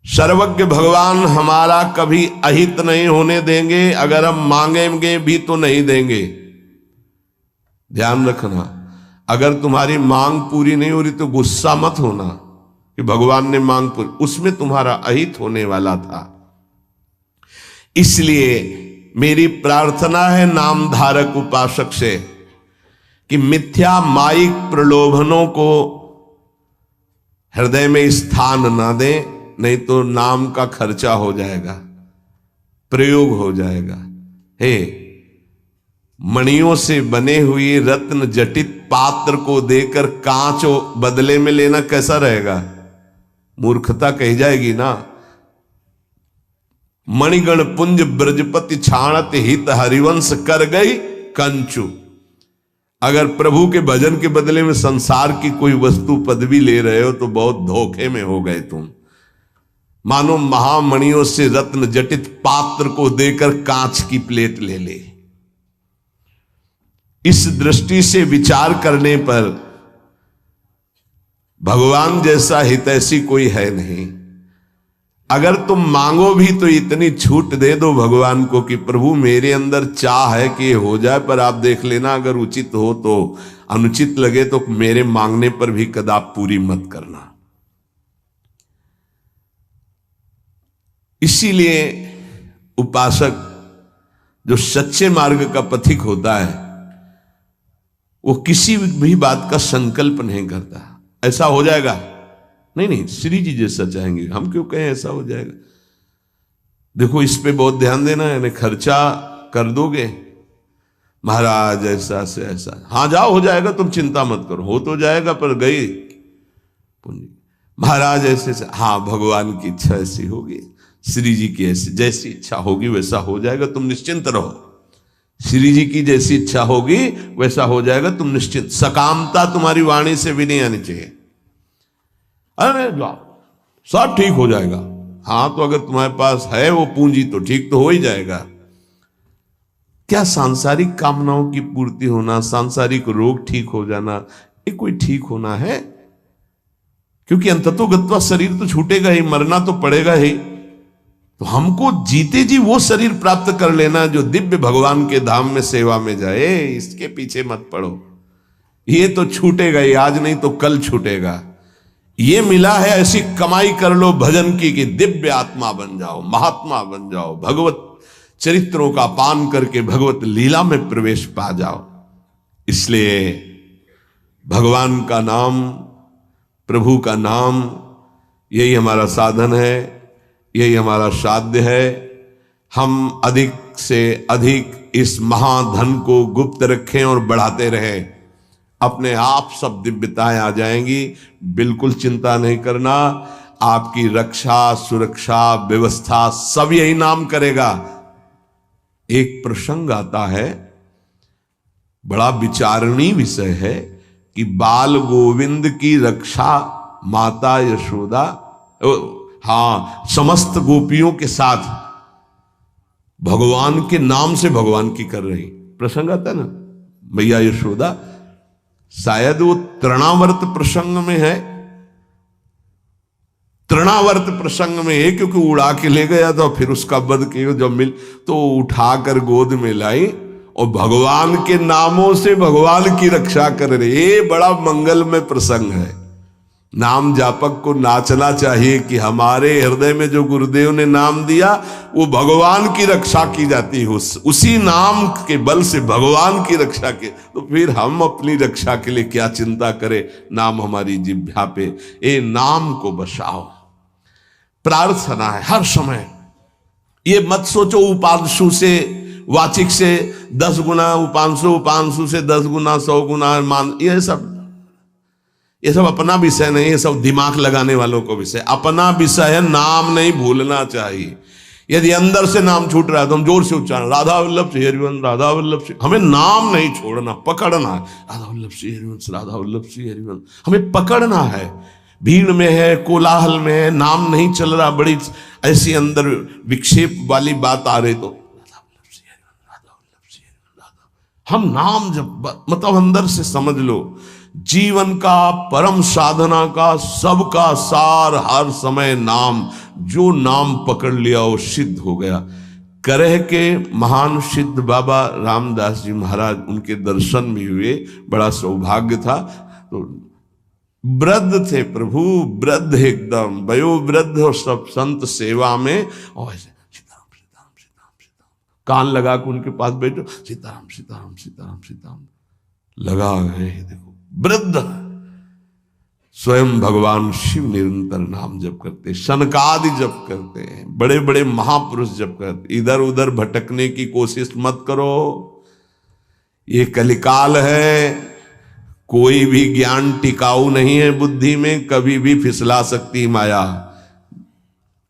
सर्वज्ञ भगवान हमारा कभी अहित नहीं होने देंगे, अगर हम मांगेंगे भी तो नहीं देंगे। ध्यान रखना, अगर तुम्हारी मांग पूरी नहीं हो रही तो गुस्सा मत होना कि भगवान ने मांग पूरी, उसमें तुम्हारा अहित होने वाला था। इसलिए मेरी प्रार्थना है नामधारक उपासक से कि मिथ्या माइक प्रलोभनों को हृदय में स्थान ना दें, नहीं तो नाम का खर्चा हो जाएगा, प्रयोग हो जाएगा। हे, मणियों से बने हुए रत्न जटित पात्र को देकर कांच बदले में लेना कैसा रहेगा? मूर्खता कही जाएगी ना। मणिगण पुंज ब्रजपति छाणत हित हरिवंश कर गई कंचु। अगर प्रभु के भजन के बदले में संसार की कोई वस्तु पदवी ले रहे हो तो बहुत धोखे में हो गए तुम। मानो महामणियों से रत्न जटित पात्र को देकर कांच की प्लेट ले ले। इस दृष्टि से विचार करने पर भगवान जैसा हितैषी कोई है नहीं। अगर तुम मांगो भी तो इतनी छूट दे दो भगवान को कि प्रभु मेरे अंदर चाह है कि ये हो जाए, पर आप देख लेना अगर उचित हो तो, अनुचित लगे तो मेरे मांगने पर भी कदाप पूरी मत करना। इसीलिए उपासक जो सच्चे मार्ग का पथिक होता है वो किसी भी बात का संकल्प नहीं करता ऐसा हो जाएगा। नहीं, श्री जी जैसा चाहेंगे, हम क्यों कहें ऐसा हो जाएगा। देखो इस पे बहुत ध्यान देना है। खर्चा कर दोगे महाराज ऐसा से ऐसा, हाँ जाओ हो जाएगा, तुम चिंता मत करो, हो तो जाएगा, पर गई पूंजी। महाराज ऐसे से, हाँ भगवान की इच्छा ऐसी होगी, श्री जी की ऐसी जैसी इच्छा होगी वैसा हो जाएगा, तुम निश्चिंत रहो। श्री जी की जैसी इच्छा होगी वैसा हो जाएगा, तुम निश्चिंत। सकामता तुम्हारी वाणी से भी नहीं आनी चाहिए। अरे सब ठीक हो जाएगा। हाँ तो अगर तुम्हारे पास है वो पूंजी तो ठीक तो हो ही जाएगा। क्या सांसारिक कामनाओं की पूर्ति होना, सांसारिक रोग ठीक हो जाना, ये कोई ठीक होना है? क्योंकि अंततोगत्वा शरीर तो छूटेगा ही, मरना तो पड़ेगा ही। तो हमको जीते जी वो शरीर प्राप्त कर लेना जो दिव्य भगवान के धाम में सेवा में जाए, इसके पीछे मत पड़ो। ये तो छूटेगा ही, आज नहीं तो कल छूटेगा। ये मिला है, ऐसी कमाई कर लो भजन की कि दिव्य आत्मा बन जाओ, महात्मा बन जाओ, भगवत चरित्रों का पान करके भगवत लीला में प्रवेश पा जाओ। इसलिए भगवान का नाम, प्रभु का नाम, यही हमारा साधन है, यही हमारा साध्य है। हम अधिक से अधिक इस महाधन को गुप्त रखें और बढ़ाते रहें, अपने आप सब दिव्यताएं आ जाएंगी। बिल्कुल चिंता नहीं करना, आपकी रक्षा, सुरक्षा, व्यवस्था सब यही नाम करेगा। एक प्रसंग आता है, बड़ा विचारणीय विषय है कि बाल गोविंद की रक्षा माता यशोदा, हाँ, समस्त गोपियों के साथ भगवान के नाम से भगवान की कर रही। प्रसंग आता है ना, मैया यशोदा, शायद वो तृणावर्त प्रसंग में है, तृणावर्त प्रसंग में है, क्योंकि उड़ा के ले गया था, फिर उसका वध किया, जब मिल तो उठाकर गोद में लाई और भगवान के नामों से भगवान की रक्षा कर रहे। ये बड़ा मंगलमय प्रसंग है। नाम जापक को नाचना चाहिए कि हमारे हृदय में जो गुरुदेव ने नाम दिया वो भगवान की रक्षा की जाती है, उसी नाम के बल से भगवान की रक्षा के। तो फिर हम अपनी रक्षा के लिए क्या चिंता करें, नाम हमारी जिह्वा पे। ए नाम को बसाओ, प्रार्थना है हर समय। ये मत सोचो उपांशु से, वाचिक से 10 गुना, उपांशु, उपांशु से 10 गुना, 100 गुना मान, ये सब अपना विषय नहीं, ये सब दिमाग लगाने वालों को विषय। अपना विषय है, नाम नहीं भूलना चाहिए। यदि अंदर से नाम छूट रहा है तो हम जोर से उच्चारण, राधा वल्लभ श्री हरिवंश, राधा वल्लभ श्री, हमें नाम नहीं छोड़ना, पकड़ना है। राधा वल्लभ श्री हरिवंश, राधा वल्लभ श्री हरिवंश, हमें पकड़ना है। भीड़ में है, कोलाहल में है, नाम नहीं चल रहा, बड़ी ऐसी अंदर विक्षेप वाली बात आ रही, तो हम नाम जब, मतलब अंदर से समझ लो, जीवन का परम साधना का सबका सार हर समय नाम। जो नाम पकड़ लिया वो सिद्ध हो गया। करह के महान सिद्ध बाबा रामदास जी महाराज, उनके दर्शन भी हुए, बड़ा सौभाग्य था। तो वृद्ध थे प्रभु, वृद्ध एकदम वयोवृद्ध, और सब संत सेवा में, और ऐसे सीताराम सीताराम सीताराम सीताराम, कान लगा के उनके पास बैठो, सीताराम सीताराम सीताराम सीताराम लगा गए। देखो वृद्ध, स्वयं भगवान शिव निरंतर नाम जप करते, सनकादि जप करते हैं, बड़े बड़े महापुरुष जप करते। इधर उधर भटकने की कोशिश मत करो, ये कलिकाल है। कोई भी ज्ञान टिकाऊ नहीं है बुद्धि में, कभी भी फिसला सकती माया।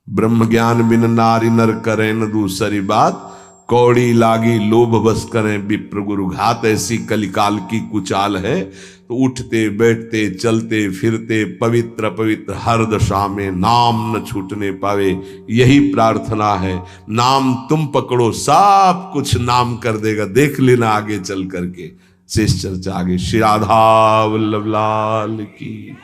ब्रह्म ज्ञान बिन नारी नर करें न दूसरी बात, कौड़ी लागी लोभ बस करें विप्र गुरु घात। ऐसी कलिकाल की कुचाल है। तो उठते बैठते चलते फिरते पवित्र पवित्र हर दशा में नाम न छूटने पावे, यही प्रार्थना है। नाम तुम पकड़ो, सब कुछ नाम कर देगा, देख लेना आगे चल करके। शेष चर्चा आगे। श्री राधा वल्लभ लाल की।